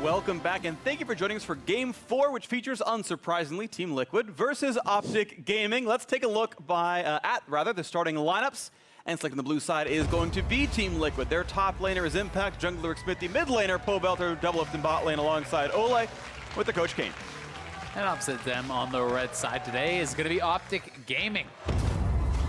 welcome back, and thank you for joining us for Game 4, which features, unsurprisingly, Team Liquid versus OpTic Gaming. Let's take a look at the starting lineups. And selecting the blue side is going to be Team Liquid. Their top laner is Impact, jungler Smithy, mid laner Pobelter, double lift and bot lane alongside Ole with their coach Kane. And opposite them on the red side today is going to be OpTic Gaming.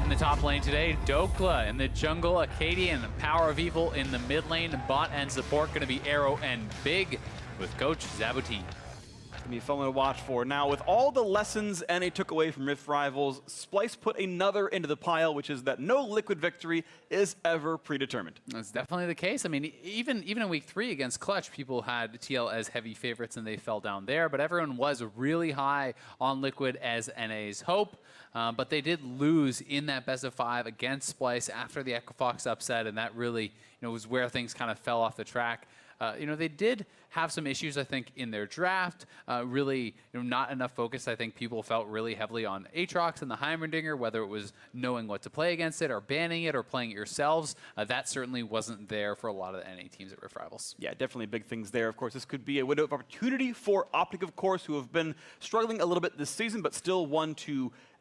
In the top lane today, Dokla. In the jungle, Acadian. Power of Evil in the mid lane. Bot and support going to be Arrow and Big with Coach Zabutin. It's going to be fun to watch for. Now, with all the lessons NA took away from Rift Rivals, Splyce put another into the pile, which is that no Liquid victory is ever predetermined. That's definitely the case. I mean, even in week 3 against Clutch, people had TL as heavy favorites and they fell down there, but everyone was really high on Liquid as NA's hope. But they did lose in that best of 5 against Splyce after the Echo Fox upset, and that really, was where things kind of fell off the track. They did have some issues, I think, in their draft. Really, not enough focus. I think people felt really heavily on Aatrox and the Heimerdinger, whether it was knowing what to play against it or banning it or playing it yourselves. That certainly wasn't there for a lot of the NA teams at Rift Rivals. Yeah, definitely big things there. Of course, this could be a window of opportunity for OpTic, of course, who have been struggling a little bit this season, but still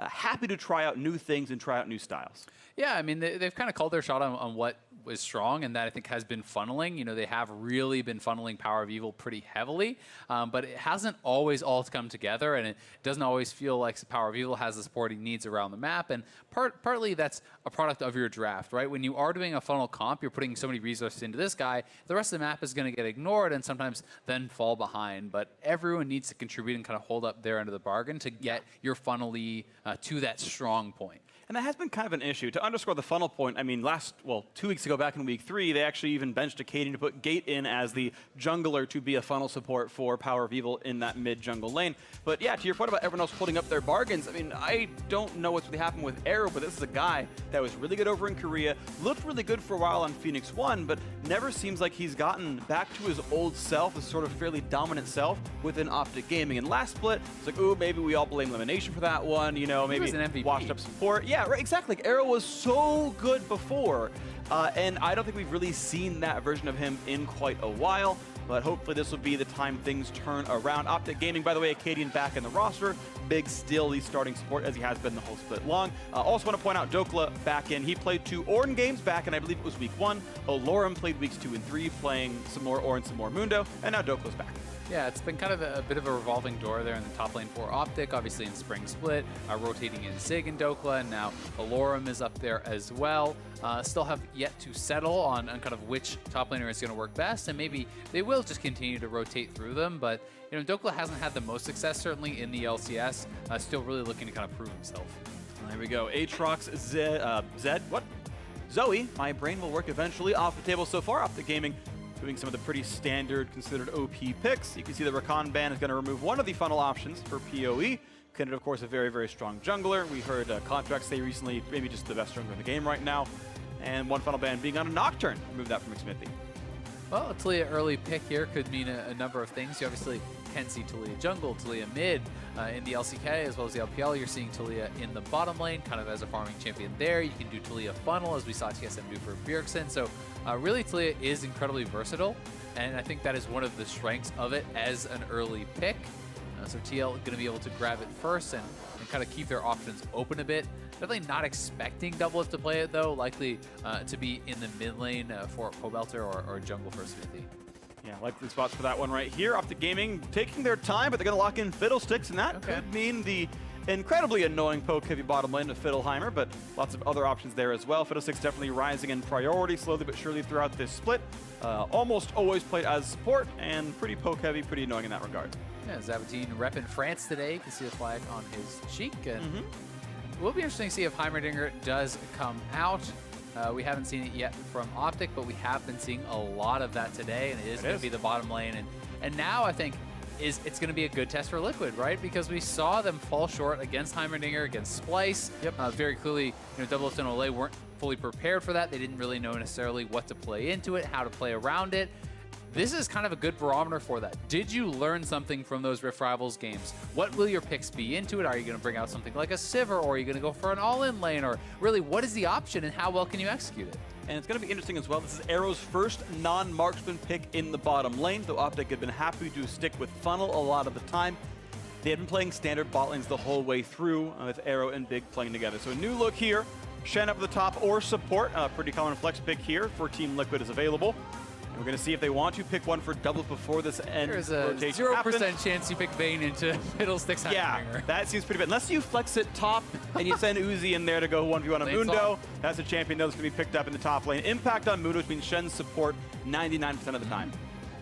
happy to try out new things and try out new styles. Yeah, I mean, they've kind of called their shot on what was strong, and that I think has been funneling. They have really been funneling Power of Evil pretty heavily, but it hasn't always all come together, and it doesn't always feel like Power of Evil has the support he needs around the map, and partly that's a product of your draft, right? When you are doing a funnel comp, you're putting so many resources into this guy, the rest of the map is going to get ignored and sometimes then fall behind, but everyone needs to contribute and kind of hold up their end of the bargain to get your funnel-y to that strong point. And that has been kind of an issue. To underscore the funnel point, I mean, 2 weeks ago, back in week 3, they actually even benched Acadian to put Gate in as the jungler to be a funnel support for Power of Evil in that mid-jungle lane. But yeah, to your point about everyone else holding up their bargains, I mean, I don't know what's really happened with Arrow, but this is a guy that was really good over in Korea, looked really good for a while on Phoenix 1, but never seems like he's gotten back to his old self, his sort of fairly dominant self within OpTic Gaming. And last split, it's like, ooh, maybe we all blame Elimination for that one, maybe washed up support. Yeah, right, exactly. Like, Arrow was so good before, and I don't think we've really seen that version of him in quite a while, but hopefully this will be the time things turn around. OpTic Gaming, by the way, Acadian back in the roster. Big still the starting support as he has been the whole split long. Also want to point out Dokla back in. He played 2 Ornn games back in, I believe it was week 1. Olorum played weeks 2 and 3, playing some more Ornn, some more Mundo, and now Dokla's back. Yeah, it's been kind of a bit of a revolving door there in the top lane for OpTic, obviously in Spring Split, rotating in Zig and Dokla, and now Olorum is up there as well. Still have yet to settle on kind of which top laner is going to work best, and maybe they will just continue to rotate through them, but Dokla hasn't had the most success, certainly in the LCS, still really looking to kind of prove himself. There we go, Aatrox, Zoe, my brain will work eventually, off the table so far. OpTic Gaming doing some of the pretty standard considered OP picks. You can see the Rakan ban is going to remove one of the funnel options for PoE. Kenneth, of course, a very, very strong jungler. We heard Contract say recently, maybe just the best jungler in the game right now. And one funnel ban being on a Nocturne. Remove that from Smithy. Well, a Taliyah early pick here could mean a number of things. You obviously can see Taliyah jungle, Taliyah mid in the LCK as well as the LPL. You're seeing Taliyah in the bottom lane, kind of as a farming champion there. You can do Taliyah funnel as we saw TSM do for Bjergsen. So really Taliyah is incredibly versatile, and I think that is one of the strengths of it as an early pick. So TL going to be able to grab it first and kind of keep their options open a bit. Definitely not expecting Double Lift to play it though, likely to be in the mid lane for Pobelter or jungle for Smithy. Yeah, likely spots for that one right here. OpTic Gaming taking their time, but they're going to lock in Fiddlesticks, and that could mean the incredibly annoying poke-heavy bottom lane of Fiddleheimer, but lots of other options there as well. Fiddlesticks definitely rising in priority slowly but surely throughout this split. Almost always played as support, and pretty poke-heavy, pretty annoying in that regard. Yeah, Zabutin repping France today. You can see the flag on his cheek. And it will be interesting to see if Heimerdinger does come out. We haven't seen it yet from OpTic, but we have been seeing a lot of that today, and it is going to be the bottom lane. And now I think it's going to be a good test for Liquid, right? Because we saw them fall short against Heimerdinger, against Splyce. Very clearly, Double Lift and Ole weren't fully prepared for that. They didn't really know necessarily what to play into it, how to play around it. This is kind of a good barometer for that. Did you learn something from those Rift Rivals games? What will your picks be into it? Are you going to bring out something like a Sivir, or are you going to go for an all-in lane? Or really, what is the option and how well can you execute it? And it's going to be interesting as well. This is Arrow's first non-marksman pick in the bottom lane, though OpTic had been happy to stick with Funnel a lot of the time. They had been playing standard bot lanes the whole way through with Arrow and Big playing together. So a new look here. Shen up at the top or support. Pretty common flex pick here for Team Liquid is available. And we're going to see if they want to pick one for double before this end. There's a 0% chance you pick Vayne into Fiddlesticks. Yeah, that seems pretty bad. Unless you flex it top and you send Uzi in there to go 1v1 on Mundo, that's a champion that's going to be picked up in the top lane. Impact on Mundo, which means Shen's support 99% of the time.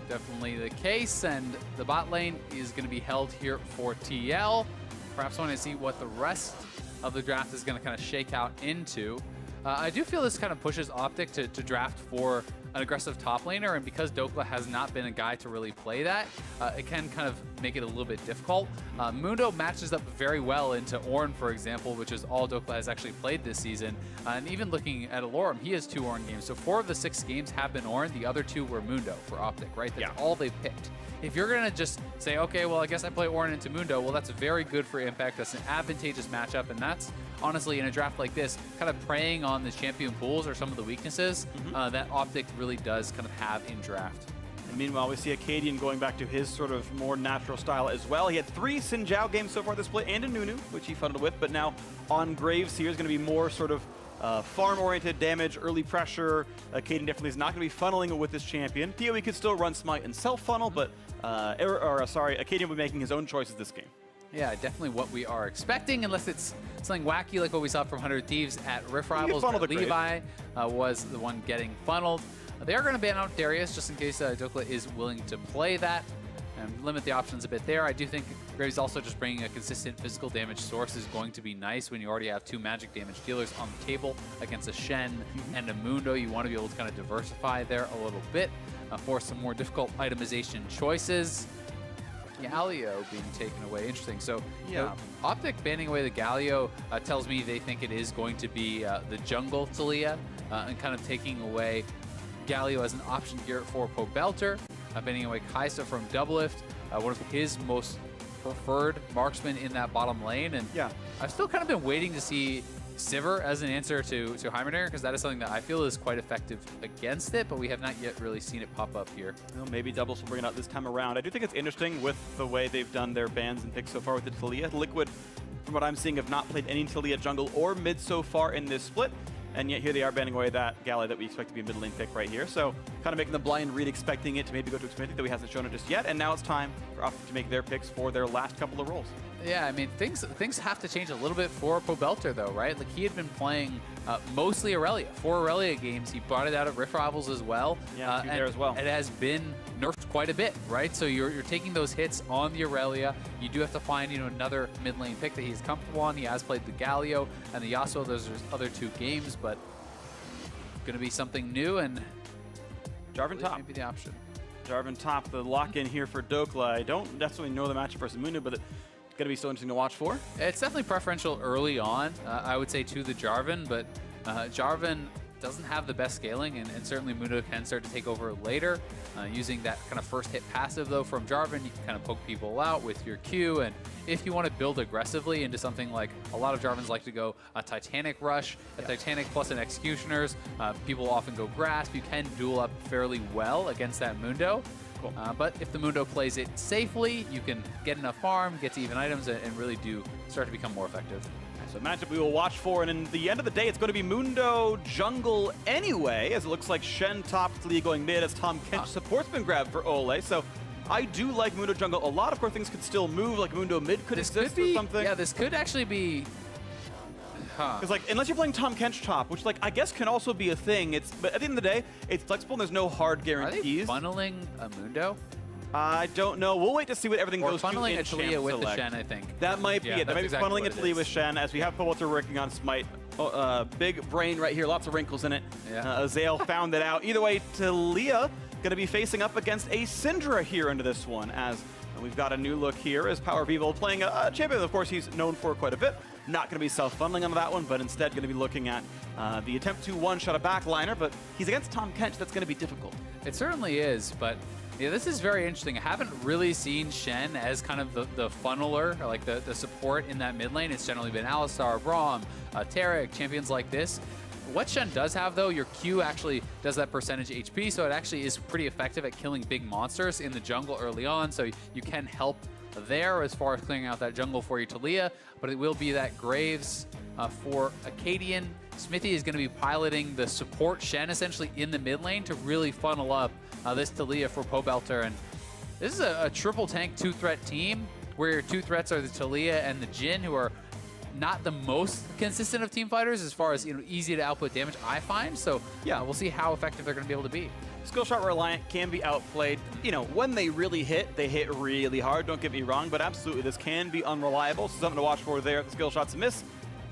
Definitely the case, and the bot lane is going to be held here for TL. Perhaps want to see what the rest of the draft is going to kind of shake out into. I do feel this kind of pushes OpTic to draft for an aggressive top laner, and because Dokla has not been a guy to really play that, it can kind of make it a little bit difficult. Mundo matches up very well into Ornn, for example, which is all Dokla has actually played this season. And even looking at Alorum, he has 2 Ornn games. So 4 of the 6 games have been Ornn. The other 2 were Mundo for OpTic, right? That's all they picked. If you're going to just say, okay, well, I guess I play Ornn into Mundo, well, that's very good for Impact. That's an advantageous matchup, and that's honestly, in a draft like this, kind of preying on the champion pools or some of the weaknesses that OpTic really does kind of have in draft. And meanwhile, we see Acadian going back to his sort of more natural style as well. He had 3 Xin Zhao games so far this split and a Nunu, which he funneled with, but now on Graves here is going to be more sort of farm-oriented damage, early pressure. Acadian definitely is not going to be funneling with this champion. PoE could still run Smite and self-funnel, but Acadian will be making his own choices this game. Yeah, definitely what we are expecting, unless it's something wacky like what we saw from 100 Thieves at Rift Rivals, where Levi was the one getting funneled. They are going to ban out Darius just in case Dokla is willing to play that and limit the options a bit there. I do think Graves also just bringing a consistent physical damage source is going to be nice when you already have 2 magic damage dealers on the table against a Shen and a Mundo. You want to be able to kind of diversify there a little bit for some more difficult itemization choices. Galio being taken away. Interesting. So, OpTic banning away the Galio tells me they think it is going to be the jungle Talia and kind of taking away Galio as an option here for Pobelter, banning away Kaisa from Doublelift, one of his most preferred marksmen in that bottom lane. And I've still kind of been waiting to see Sivir as an answer to Heimerdinger, because that is something that I feel is quite effective against it, but we have not yet really seen it pop up here. Well, maybe Doubles will bring it out this time around. I do think it's interesting with the way they've done their bans and picks so far with the Talia. Liquid, from what I'm seeing, have not played any Talia jungle or mid so far in this split, and yet here they are banning away that Gala that we expect to be a mid lane pick right here. So kind of making the blind read, expecting it to maybe go to Xmithie, though he hasn't shown it just yet, and now it's time for OpTic to make their picks for their last couple of roles. Yeah, I mean, things have to change a little bit for Pobelter, though, right? Like, he had been playing mostly Aurelia. 4 Aurelia games. He brought it out at Rift Rivals as well. Yeah, there as well. It has been nerfed quite a bit, right? So you're taking those hits on the Aurelia. You do have to find, another mid lane pick that he's comfortable on. He has played the Galio and the Yasuo. Those are his other 2 games, but going to be something new, and Jarvan top. Maybe the option. Jarvan top, the lock-in here for Dokla. I don't necessarily know the matchup versus Mundo, but it's going to be so interesting to watch for. It's definitely preferential early on, I would say, to the Jarvan, but Jarvan doesn't have the best scaling, and certainly Mundo can start to take over later. Using that kind of first hit passive, though, from Jarvan, you can kind of poke people out with your Q, and if you want to build aggressively into something like a lot of Jarvans like to go a Titanic Rush, a Titanic plus an Executioners, people often go Grasp. You can duel up fairly well against that Mundo. Cool. But if the Mundo plays it safely, you can get enough farm, get to even items, and really do start to become more effective. So matchup we will watch for, and in the end of the day, it's going to be Mundo jungle anyway, as it looks like Shen top, Talia going mid, as Tom Kench support's been grabbed for Ole. So I do like Mundo jungle a lot. Of course, things could still move, like Mundo mid could exist or something. Yeah, this could actually be... Because like, unless you're playing Tom Kench top, which like I guess can also be a thing, but at the end of the day, it's flexible and there's no hard guarantees. Are they funneling a Mundo? I don't know. We'll wait to see what everything goes to in funneling a Talia with select. The Shen, I think. That might be it. That might be exactly funneling a Talia with Shen, as we have Pobelter working on Smite. Big brain right here, lots of wrinkles in it. Azael found it out. Either way, Talia going to be facing up against a Syndra here into this one, as we've got a new look here as Power Vivo playing a champion, of course, he's known for quite a bit. Not going to be self-funneling on that one, but instead going to be looking at the attempt to one-shot a backliner, but he's against Tom Kench. That's going to be difficult. It certainly is, but yeah, this is very interesting. I haven't really seen Shen as kind of the funneler, or like the support in that mid lane. It's generally been Alistar, Braum, Taric, champions like this. What Shen does have, though, your Q actually does that percentage HP, so it actually is pretty effective at killing big monsters in the jungle early on, so you can help there as far as clearing out that jungle for you, Talia, but it will be that Graves for Acadian. Smithy is going to be piloting the support Shen essentially in the mid lane to really funnel up this Talia for Pobelter, and this is a triple tank 2-threat team where your 2 threats are the Talia and the Jhin, who are not the most consistent of team fighters as far as easy to output damage, I find. So yeah, we'll see how effective they're going to be able to be. Skill shot reliant can be outplayed. When they really hit, they hit really hard. Don't get me wrong, but absolutely this can be unreliable. So something to watch for there. If the skill shots miss,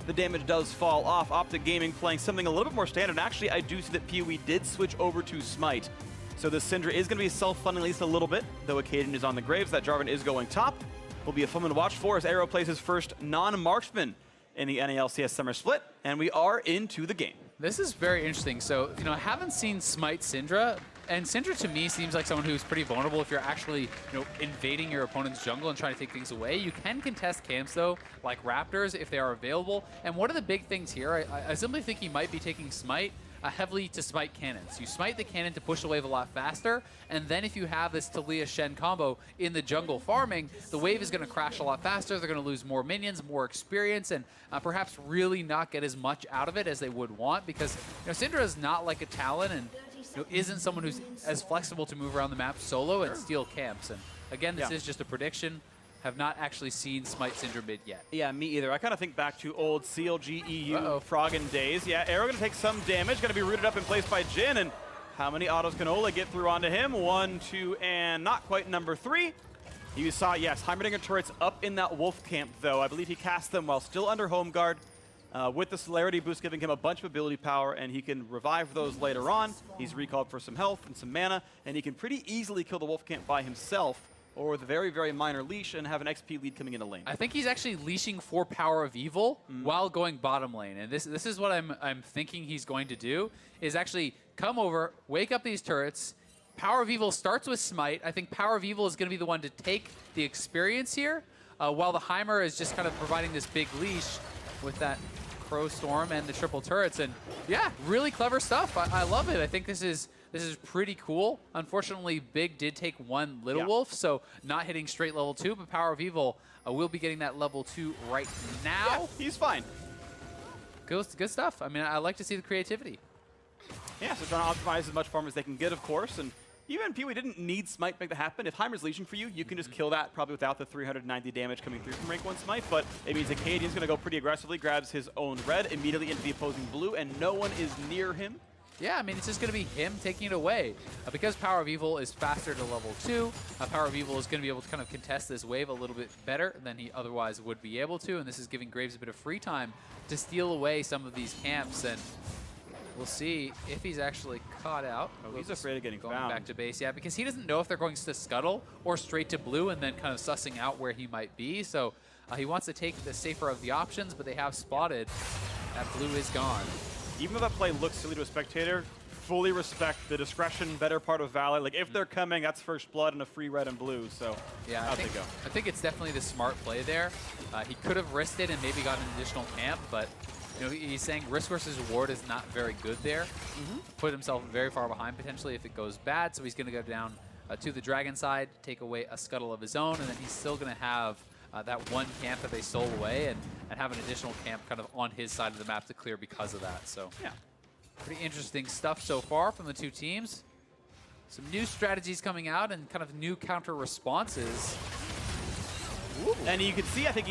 the damage does fall off. OpTic Gaming playing something a little bit more standard. Actually, I do see that PoE did switch over to Smite. So this Syndra is going to be self-funding at least a little bit, though Acadian is on the Graves. That Jarvan is going top. Will be a fun one to watch for as Arrow plays his first non-marksman in the LCS Summer Split, and we are into the game. This is very interesting. So, I haven't seen Smite Syndra, and Syndra to me seems like someone who's pretty vulnerable if you're actually, invading your opponent's jungle and trying to take things away. You can contest camps, though, like Raptors, if they are available. And one of the big things here, I simply think he might be taking Smite heavily to smite cannons. You smite the cannon to push the wave a lot faster, and then if you have this Talia Shen combo in the jungle farming, the wave is going to crash a lot faster. They're going to lose more minions, more experience, and perhaps really not get as much out of it as they would want, because Syndra is not like a Talon and isn't someone who's as flexible to move around the map solo and steal camps. And again, this is just a prediction. Have not actually seen Smite Syndra mid yet. Yeah, me either. I kind of think back to old CLG EU Froggen days. Yeah, Arrow going to take some damage, going to be rooted up in place by Jhin, and how many autos can Ola get through onto him? 1, 2, and not quite number 3. You saw, yes, Heimerdinger turrets up in that wolf camp, though. I believe he cast them while still under home guard, with the celerity boost giving him a bunch of ability power, and he can revive those later on. He's recalled for some health and some mana, and he can pretty easily kill the wolf camp by himself, or with a very, very minor leash, and have an XP lead coming into lane. I think he's actually leashing for Power of Evil while going bottom lane. And this is what I'm thinking he's going to do, is actually come over, wake up these turrets. Power of Evil starts with Smite. I think Power of Evil is going to be the one to take the experience here, while the Heimer is just kind of providing this big leash with that Crow Storm and the triple turrets. And yeah, really clever stuff. I love it. I think this is pretty cool. Unfortunately, Big did take one Little Wolf, so not hitting straight level 2, but Power of Evil will be getting that level 2 right now. Yeah, he's fine. Good stuff. I mean, I like to see the creativity. Yeah, so trying to optimize as much farm as they can get, of course, and even PoE didn't need Smite to make that happen. If Heimer's leashing for you, you can just kill that probably without the 390 damage coming through from rank 1 Smite, but it means Acadian's going to go pretty aggressively, grabs his own red, immediately into the opposing blue, and no one is near him. Yeah, I mean, it's just going to be him taking it away. Because Power of Evil is faster to level 2, Power of Evil is going to be able to kind of contest this wave a little bit better than he otherwise would be able to, and this is giving Graves a bit of free time to steal away some of these camps, and we'll see if he's actually caught out. Oh, he's afraid of getting going found. Back to base, yeah, because he doesn't know if they're going to scuttle or straight to blue and then kind of sussing out where he might be, so he wants to take the safer of the options, but they have spotted that blue is gone. Even though that play looks silly to a spectator, fully respect the discretion, better part of Valor. Like, if they're coming, that's first blood and a free red and blue, so yeah, they go. I think it's definitely the smart play there. He could have risked it and maybe got an additional camp, but he's saying risk versus reward is not very good there. Put himself very far behind potentially if it goes bad, so he's going to go down to the Dragon side, take away a scuttle of his own, and then he's still going to have that one camp that they stole away and have an additional camp kind of on his side of the map to clear because of that. So yeah, pretty interesting stuff so far from the two teams. Some new strategies coming out and kind of new counter responses. Ooh. And you can see, I think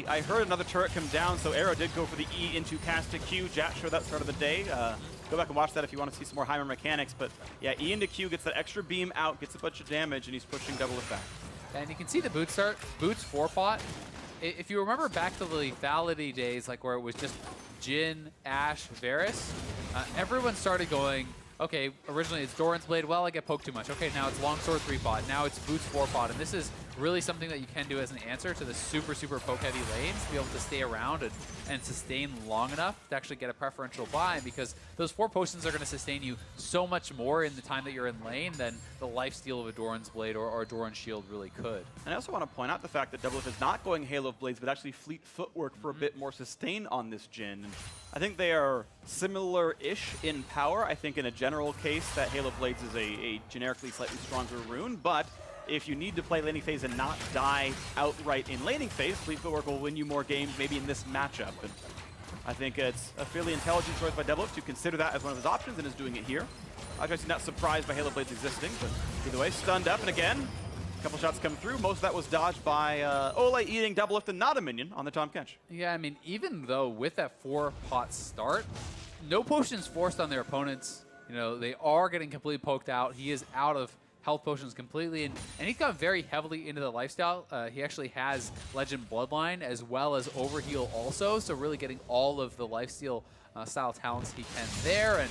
I heard another turret come down, so Arrow did go for the E into cast to Q. Jack showed that start of the day. Go back and watch that if you want to see some more Heimer mechanics. But yeah, E into Q gets that extra beam out, gets a bunch of damage, and he's pushing double effect. And you can see the boot start, Boots 4-pot. If you remember back to the lethality days, like where it was just Jhin, Ashe, Varus, everyone started going, okay, originally it's Doran's Blade, well, I get poked too much. Okay, now it's Longsword 3-pot, now it's Boots 4-pot, and this is really something that you can do as an answer to the super poke-heavy lanes, to be able to stay around and sustain long enough to actually get a preferential buy, because those 4 potions are going to sustain you so much more in the time that you're in lane than the lifesteal of a Doran's Blade or a Doran's Shield really could. And I also want to point out the fact that Doublelift is not going Halo of Blades, but actually Fleet Footwork for a bit more sustain on this Jhin. And I think they are similar-ish in power. I think in a general case that Halo of Blades is a generically slightly stronger rune, but if you need to play laning phase and not die outright in laning phase, Fleet Footwork will win you more games maybe in this matchup. And I think it's a fairly intelligent choice by Doublelift to consider that as one of his options, and is doing it here. I'm actually not surprised by Halo Blades existing, but either way, stunned up, and again, a couple shots come through. Most of that was dodged by Ole eating Doublelift and not a minion on the Tahm Kench. Yeah, I mean, even though with that 4-pot start, no potions forced on their opponents. You know, they are getting completely poked out. He is out of health potions completely, and he's gone very heavily into the lifestyle. He actually has Legend Bloodline as well as Overheal also, so really getting all of the lifesteal style talents he can there. And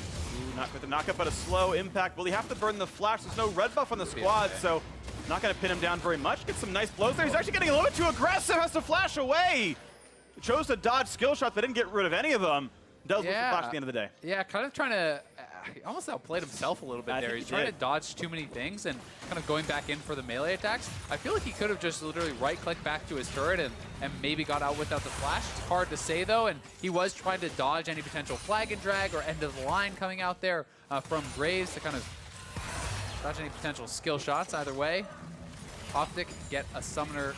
not with the knockup, but a slow impact. Will he have to burn the flash? There's no red buff on the squad, so not going to pin him down very much. Get some nice blows there. He's actually getting a little bit too aggressive, has to flash away. Chose to dodge skill shots, but didn't get rid of any of them. Does lose the flash at the end of the day. Yeah, kind of trying to, he almost outplayed himself a little bit there. He's trying to dodge too many things and kind of going back in for the melee attacks. I feel like he could have just literally right-clicked back to his turret and maybe got out without the flash. It's hard to say though, and he was trying to dodge any potential flag and drag or end of the line coming out there from Graves to kind of dodge any potential skill shots. Either way, OpTic get a summoner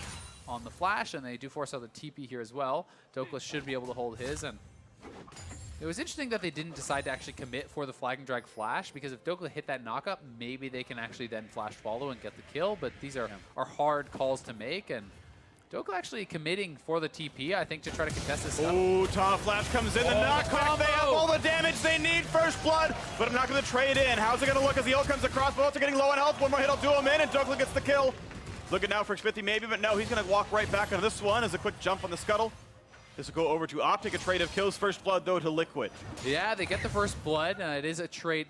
on the flash, and they do force out the TP here as well. Dokla should be able to hold his, and it was interesting that they didn't decide to actually commit for the flag and drag flash, because if Dokla hit that knockup, maybe they can actually then flash follow and get the kill, but these are hard calls to make, and Dokla actually committing for the TP, I think, to try to contest this stuff. Ooh, Tahm Flash comes in, the knockback, they have all the damage they need, first blood, but I'm not going to trade in. How's it going to look as the ult comes across? Bullets are getting low on health, one more hit will do him in, and Dokla gets the kill. Looking now for X50 maybe, but no, he's going to walk right back on this one as a quick jump on the scuttle. This will go over to OpTic, a trade of kills. First blood, though, to Liquid. Yeah, they get the first blood. It is a trade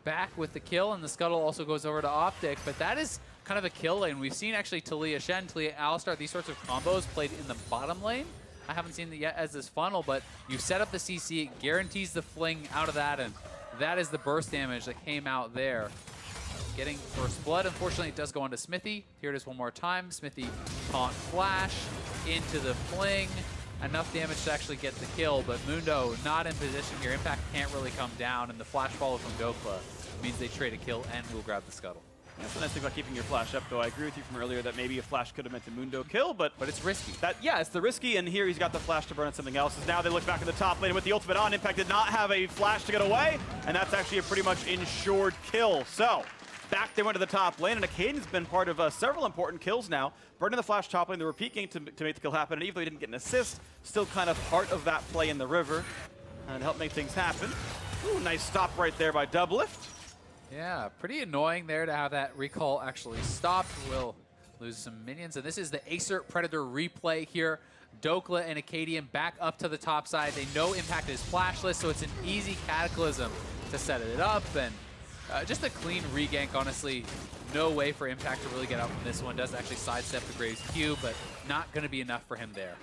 back with the kill, and the scuttle also goes over to OpTic, but that is kind of a kill lane. We've seen actually Talia Shen, Talia Alistar, these sorts of combos played in the bottom lane. I haven't seen it yet as this funnel, but you set up the CC, it guarantees the fling out of that, and that is the burst damage that came out there. Getting first blood, unfortunately, it does go on to Smithy. Here it is one more time. Smithy taunt flash into the fling. Enough damage to actually get the kill, but Mundo not in position here. Impact can't really come down, and the flash follow from Dokla means they trade a kill and will grab the scuttle. That's the nice thing about keeping your flash up, though. I agree with you from earlier that maybe a flash could have meant a Mundo kill, but it's risky. Yeah, it's the risky, and here he's got the flash to burn on something else. As now they look back at the top lane with the ultimate on. Impact did not have a flash to get away, and that's actually a pretty much ensured kill. So back they went to the top lane, and Akaden's been part of several important kills now. Burning the flash top lane, they were peeking to make the kill happen, and even though he didn't get an assist, still kind of part of that play in the river and help make things happen. Ooh, nice stop right there by Doublelift. Yeah, pretty annoying there to have that recall actually stopped. Will lose some minions, and this is the Acer Predator replay here. Dokla and Acadian back up to the top side. They know Impact is flashless, so it's an easy Cataclysm to set it up, and just a clean regank, honestly. No way for Impact to really get out from this one. Does actually sidestep the Graves Q, but not going to be enough for him there.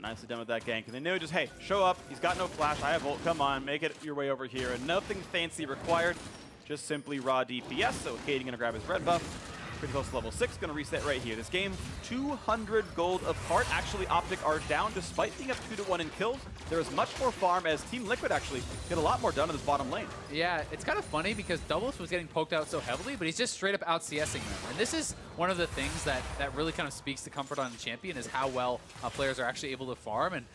Nicely done with that gank. And they knew just, hey, show up. He's got no flash. I have ult. Come on, make it your way over here. And nothing fancy required. Just simply raw DPS. So Caden going to grab his red buff. Pretty close to level 6. Going to reset right here. This game, 200 gold apart. Actually, OpTic are down despite being up 2-1 in kills. There is much more farm as Team Liquid actually get a lot more done in this bottom lane. Yeah, it's kind of funny because Doublelift was getting poked out so heavily, but he's just straight up out CSing them. And this is one of the things that really kind of speaks to comfort on the champion, is how well players are actually able to farm. And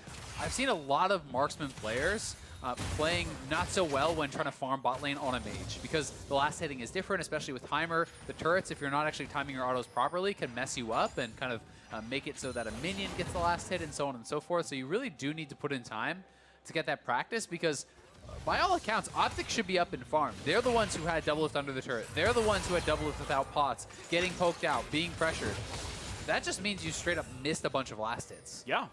I've seen a lot of marksman players playing not so well when trying to farm bot lane on a mage, because the last hitting is different, especially with timer. The turrets, if you're not actually timing your autos properly, can mess you up and kind of make it so that a minion gets the last hit and so on and so forth. So you really do need to put in time to get that practice, because by all accounts, OpTic should be up in farm. They're the ones who had Doublelift under the turret. They're the ones who had Doublelift without pots, getting poked out, being pressured. That just means you straight up missed a bunch of last hits. Yeah.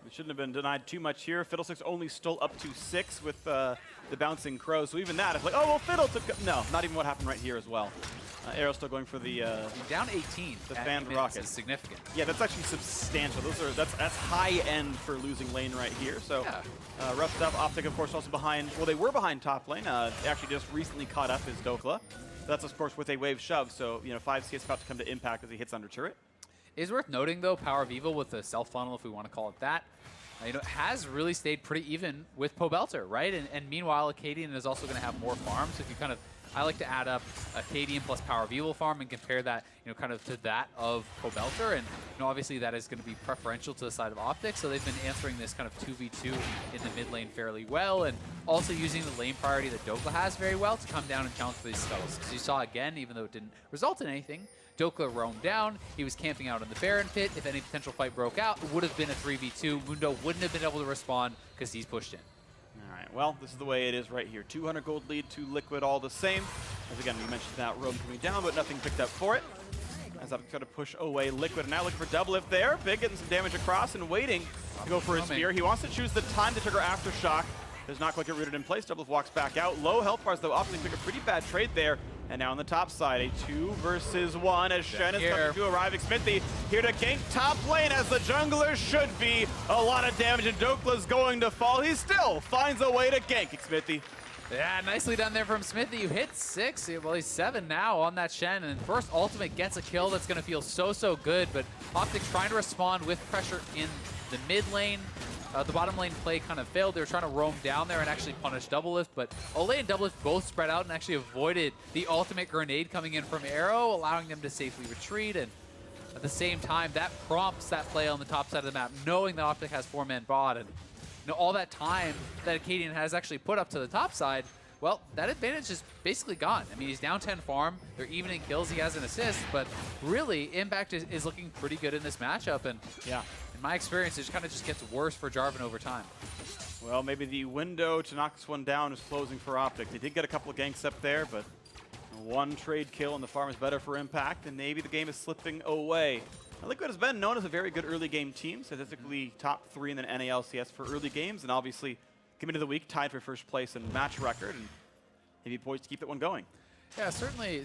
We shouldn't have been denied too much here. Fiddlesticks only still up to 6 with the bouncing crow. So even that, it's like, oh, well, Fiddle took... No, not even what happened right here as well. Arrow's still going for the down 18. the fanned rocket. Is significant. Yeah, that's actually substantial. That's high end for losing lane right here. So rough stuff. OpTic, of course, also behind. Well, they were behind top lane. They actually just recently caught up is Dokla. That's of course with a wave shove. So 5CS about to come to impact as he hits under turret. It is worth noting though, Power of Evil with the self funnel, if we want to call it that, has really stayed pretty even with Pobelter, right? And meanwhile, Acadian is also going to have more farms. If you I like to add up Acadian plus Power of Evil farm and compare that, kind of to that of Pobelter. And obviously that is going to be preferential to the side of OpTic. So they've been answering this kind of 2v2 in the mid lane fairly well, and also using the lane priority that Dokla has very well to come down and challenge for these scuttles. Because you saw again, even though it didn't result in anything, Dokla roamed down. He was camping out in the Baron pit. If any potential fight broke out, it would have been a 3v2. Mundo wouldn't have been able to respond because he's pushed in. All right, well, this is the way it is right here. 200 gold lead to Liquid all the same. As again, we mentioned that roam coming down, but nothing picked up for it. As I've got to push away Liquid, and now looking for double lift there. Big getting some damage across and waiting to go for his spear. He wants to choose the time to trigger Aftershock. Does not quite get rooted in place. Double lift walks back out. Low health bars, though. OpTic took a pretty bad trade there. And now on the top side, a 2 versus 1 as Shen is coming to arrive. Smithy here to gank top lane as the jungler should be. A lot of damage, and Dokla's going to fall. He still finds a way to gank Smithy. Yeah, nicely done there from Smithy. You hit 6. Well, he's 7 now on that Shen. And first ultimate gets a kill that's going to feel so good. But OpTic trying to respond with pressure in the mid lane. The bottom lane play kind of failed. They were trying to roam down there and actually punish double lift, but Ole and double lift both spread out and actually avoided the ultimate grenade coming in from Arrow, allowing them to safely retreat. And at the same time, that prompts that play on the top side of the map, knowing that OpTic has 4-man bot. And all that time that Acadian has actually put up to the top side, well, that advantage is basically gone. I mean, he's down 10 farm. They're even in kills. He has an assist, but really, Impact is looking pretty good in this matchup. And yeah, in my experience, it kind of just gets worse for Jarvan over time. Well, maybe the window to knock this one down is closing for OpTic. They did get a couple of ganks up there, but one trade kill and the farm is better for Impact, and maybe the game is slipping away. Now, Liquid has been known as a very good early game team, statistically top 3 in the NALCS for early games, and obviously coming into the week tied for first place in match record, and maybe poised to keep that one going. Yeah, certainly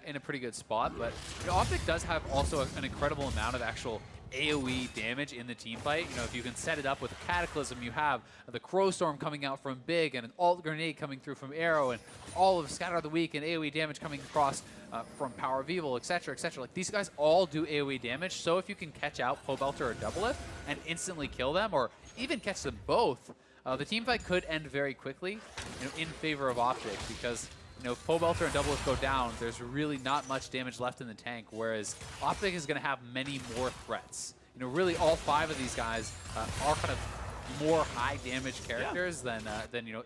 in a pretty good spot, but OpTic does have also an incredible amount of actual AoE damage in the team fight. If you can set it up with a Cataclysm, you have the Crow Storm coming out from Big and an Alt Grenade coming through from Arrow and all of Scatter of the Weak and AoE damage coming across from Power of Evil, etc., etc. Like, these guys all do AoE damage, so if you can catch out Pobelter or Double Lift and instantly kill them, or even catch them both, the team fight could end very quickly in favor of OpTic, because if Pobelter and Double Lift go down, there's really not much damage left in the tank, whereas OpTic is going to have many more threats. Really all 5 of these guys are kind of more high damage characters than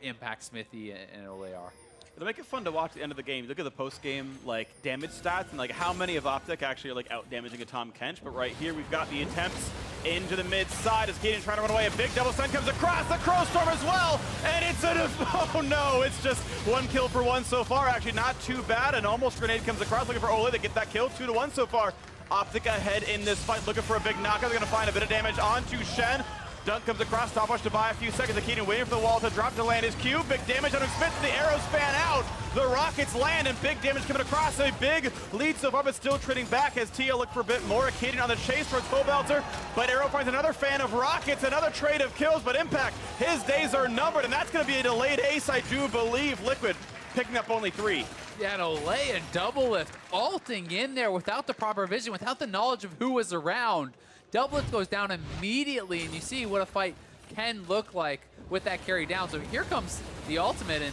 Impact, Smithy, and Ole are. It'll make it fun to watch at the end of the game. Look at the post-game damage stats and how many of OpTic actually are out damaging a Tom Kench. But right here we've got the attempts into the mid side as Gideon trying to run away. A big double stun comes across the Crow Storm as well, and it's oh no! It's just 1 kill for 1 so far. Actually, not too bad. An almost grenade comes across, looking for Ole to get that kill. 2-1 so far. OpTic ahead in this fight, looking for a big knockout. They're going to find a bit of damage onto Shen. Dunk comes across, stopwatch to buy a few seconds. Acadian waiting for the wall to drop to land his Q. Big damage on Smith. The arrows fan out. The rockets land, and big damage coming across. A big lead so far, but still trading back as Tia look for a bit more. Acadian on the chase towards Pobelter, but Arrow finds another fan of rockets, another trade of kills, but Impact, his days are numbered, and that's going to be a delayed ace, I do believe. Liquid picking up only 3. Yeah, and Ole and Double Lift ulting in there without the proper vision, without the knowledge of who was around. Double Lift goes down immediately, and you see what a fight can look like with that carry down. So here comes the ultimate, and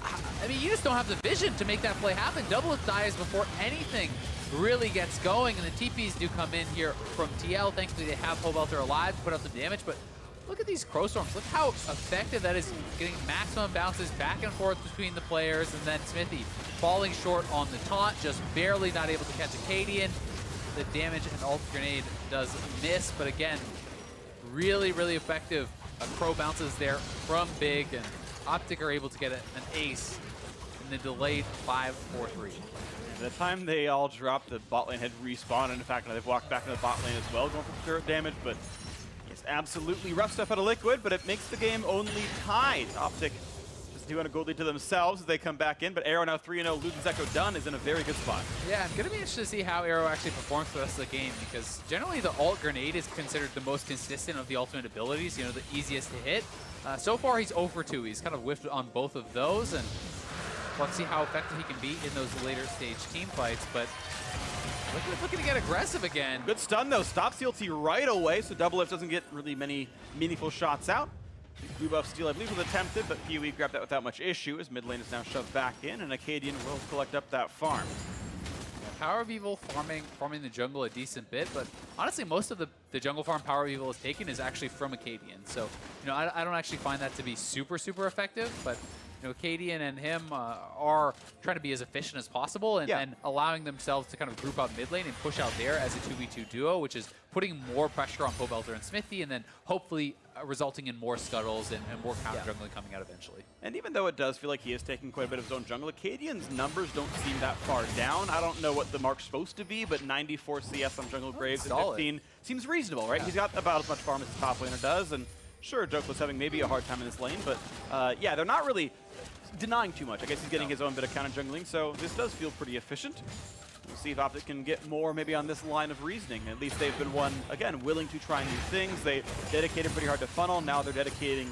I mean, you just don't have the vision to make that play happen. Double Lift dies before anything really gets going, and the TPs do come in here from TL. Thankfully, they have Pobelter alive to put up the damage, but look at these Crow Storms. Look how effective that is, getting maximum bounces back and forth between the players, and then Smithy falling short on the taunt, just barely not able to catch Acadian. The damage and ult grenade does miss, but again, really effective. Crow bounces there from Big, and OpTic are able to get an ace in the delayed 5-4-3. By the time they all dropped, the bot lane had respawned, and in fact, they've walked back into the bot lane as well, going for turret damage, but it's absolutely rough stuff out of Liquid, but it makes the game only tied. OpTic just 200 gold lead to themselves as they come back in, but Arrow now 3-0. Luden's Echo done is in a very good spot. Yeah, I'm going to be interested to see how Arrow actually performs for the rest of the game, because generally the alt grenade is considered the most consistent of the ultimate abilities, you know, the easiest to hit. So far, he's 0 for 2. He's kind of whiffed on both of those, and let's see how effective he can be in those later stage team fights. But looking to get aggressive again. Good stun, though. Stops CLT right away, so Double Lift doesn't get really many meaningful shots out. Blue buff steal, I believe, was attempted, but PoE grabbed that without much issue as mid lane is now shoved back in, and Acadian will collect up that farm. Yeah, Power of Evil farming the jungle a decent bit, but honestly, most of the jungle farm Power of Evil has taken is actually from Acadian. So, you know, I don't actually find that to be super effective, but you know, Acadian and him are trying to be as efficient as possible and allowing themselves to kind of group out mid lane and push out there as a 2v2 duo, which is putting more pressure on Pobelter and Smithy, and then hopefully resulting in more scuttles and more counter jungling coming out eventually. And even though it does feel like he is taking quite a bit of his own jungle, Acadian's numbers don't seem that far down. I don't know what the mark's supposed to be, but 94 CS on jungle Graves at 15 seems reasonable, right? Yeah. He's got about as much farm as the top laner does, and sure, Joke was having maybe a hard time in this lane, but yeah, they're not really denying too much. I guess he's getting his own bit of counter jungling, so this does feel pretty efficient. We'll see if OpTic can get more maybe on this line of reasoning. At least they've been again, willing to try new things. They dedicated pretty hard to funnel. Now they're dedicating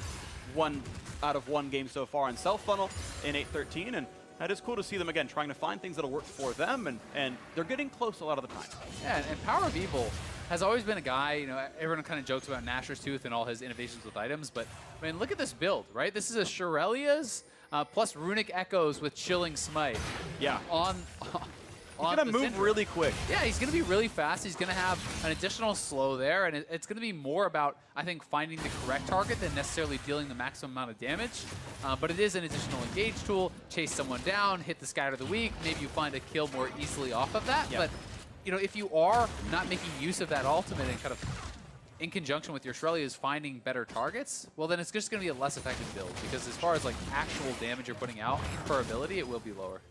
1 out of 1 game so far on self-funnel in 8-13, and that is cool to see them, again, trying to find things that'll work for them, and they're getting close a lot of the time. Yeah, and Power of Evil has always been a guy, you know, everyone kind of jokes about Nashor's Tooth and all his innovations with items, but, I mean, look at this build, right? This is a Shurelia's plus Runic Echoes with Chilling Smite. Yeah. He's going to move really quick. Yeah, he's going to be really fast. He's going to have an additional slow there, and it's going to be more about, I think, finding the correct target than necessarily dealing the maximum amount of damage. But it is an additional engage tool. Chase someone down, hit the Scatter of the Weak. Maybe you find a kill more easily off of that. Yep. But, you know, if you are not making use of that ultimate and kind of in conjunction with your Shurelia's finding better targets, well, then it's just going to be a less effective build, because as far as like actual damage you're putting out per ability, it will be lower.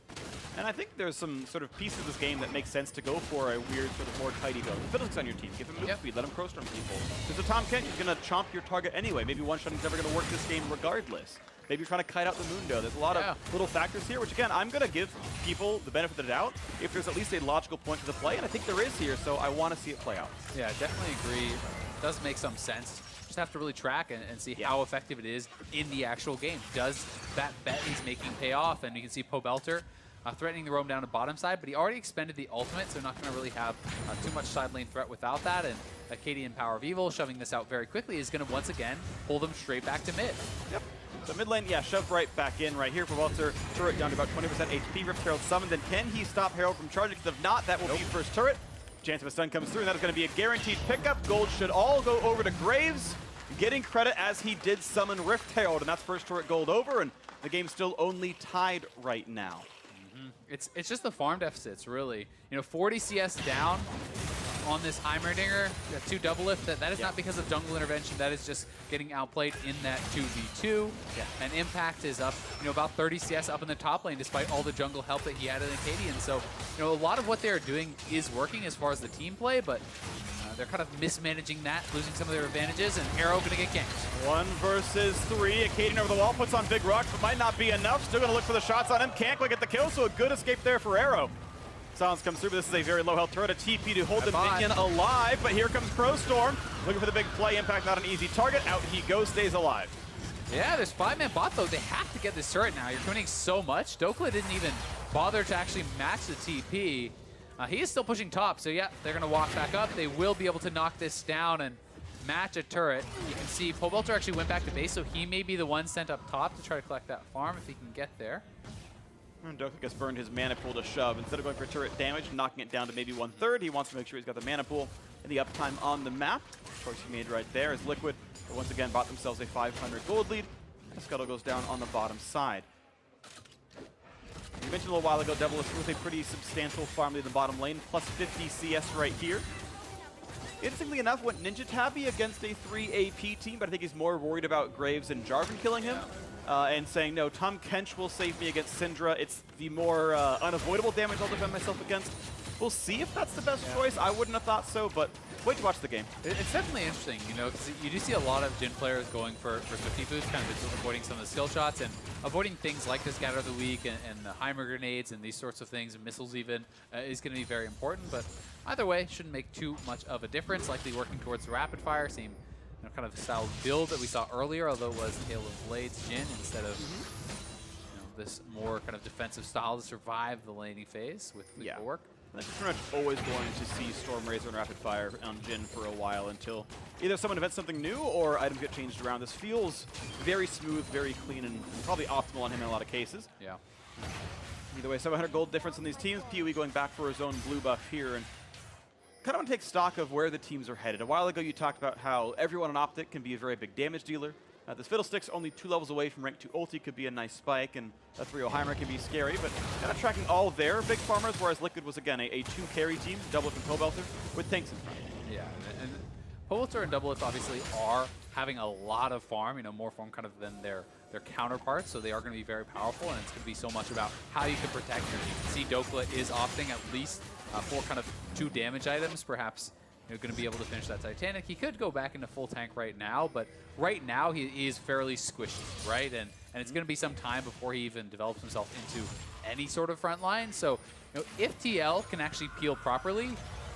And I think there's some sort of pieces of this game that makes sense to go for a weird sort of more tidy build. Fiddlestick's on your team. Give him move speed. Let him crow storm people. Because if Tom Kent is going to chomp your target anyway. Maybe one-shotting's never going to work this game regardless. Maybe you're trying to kite out the Mundo. There's a lot of little factors here, which, again, I'm going to give people the benefit of the doubt if there's at least a logical point to the play, and I think there is here, so I want to see it play out. Yeah, definitely agree. It does make some sense. Just have to really track and see how effective it is in the actual game. Does that bet he's making pay off? And you can see Pobelter threatening the roam down to bottom side, but he already expended the ultimate, so not going to really have too much side lane threat without that. And Acadian Power of Evil shoving this out very quickly is going to once again pull them straight back to mid. Yep. So mid lane, shoved right back in right here. Pobelter, turret down to about 20% HP. Rift Herald summoned, and can he stop Herald from charging? Because if not, that will be first turret. Chance of a stun comes through, and that is going to be a guaranteed pickup. Gold should all go over to Graves, getting credit as he did summon Rift Herald, and that's first turret gold over, and the game's still only tied right now. It's just the farm deficits, really. You know, 40 CS down on this Heimerdinger, 2 double lift. That is not because of jungle intervention. That is just getting outplayed in that 2v2. And Impact is up, you know, about 30 CS up in the top lane, despite all the jungle help that he had in Acadian. So, you know, a lot of what they're doing is working as far as the team play, but they're kind of mismanaging that, losing some of their advantages, and Arrow going to get ganked. 1 versus 3. Acadian over the wall, puts on big rocks, but might not be enough. Still going to look for the shots on him. Can't quite get the kill, so a good escape there for Arrow. Silence comes through, but this is a very low health turret. A TP to hold the minion alive, but here comes Pro Storm. Looking for the big play. Impact not an easy target. Out he goes, stays alive. Yeah, there's 5-man bot, though. They have to get this turret now. You're committing so much. Dokla didn't even bother to actually match the TP. He is still pushing top, so yeah, they're going to walk back up. They will be able to knock this down and match a turret. You can see Pobelter actually went back to base, so he may be the one sent up top to try to collect that farm if he can get there. And Dokla gets burned his mana pool to shove. Instead of going for turret damage, knocking it down to maybe 1/3, he wants to make sure he's got the mana pool and the uptime on the map. Choice he made right there is Liquid, but once again bought themselves a 500 gold lead. The Scuttle goes down on the bottom side. You mentioned a little while ago, Devil is with a pretty substantial farm lead in the bottom lane, plus 50 CS right here. Interestingly enough, went Ninja Tabby against a 3 AP team, but I think he's more worried about Graves and Jarvan killing him. and saying, no, Tom Kench will save me against Syndra. It's the more unavoidable damage I'll defend myself against. We'll see if that's the best choice. I wouldn't have thought so, but wait to watch the game. It's definitely interesting, you know, because you do see a lot of Jhin players going for Swifty boost, kind of avoiding some of the skill shots and avoiding things like the Scatter of the Weak and the Heimer grenades and these sorts of things, and missiles even, is going to be very important. But either way, shouldn't make too much of a difference. Likely working towards the rapid fire, same kind of style build that we saw earlier, although it was Hail of Blades Jhin instead of this more kind of defensive style to survive the laning phase with work. I think we're pretty much always going to see Storm Razor and Rapid Fire on Jhin for a while until either someone invents something new or items get changed around. This feels very smooth, very clean, and probably optimal on him in a lot of cases. Yeah. Either way, 700 gold difference in these teams. PoE going back for his own blue buff here. And kind of want to take stock of where the teams are headed. A while ago, you talked about how everyone on OpTic can be a very big damage dealer. This Fiddlestick's only 2 levels away from rank 2 ulti, could be a nice spike, and a 3-0 Heimer can be scary, but kind of tracking all their big farmers, whereas Liquid was, again, a 2-carry team, Doublelift and Pobelter, with tanks in front. Yeah, and Pobelter and Doublelift obviously are having a lot of farm, you know, more farm kind of than their counterparts, so they are going to be very powerful, and it's going to be so much about how you can protect your team. You see Dokla is opting at least for kind of 2 damage items, perhaps going to be able to finish that Titanic. He could go back into full tank right now, but right now he is fairly squishy, right? And it's going to be some time before he even develops himself into any sort of front line. So, you know, if TL can actually peel properly,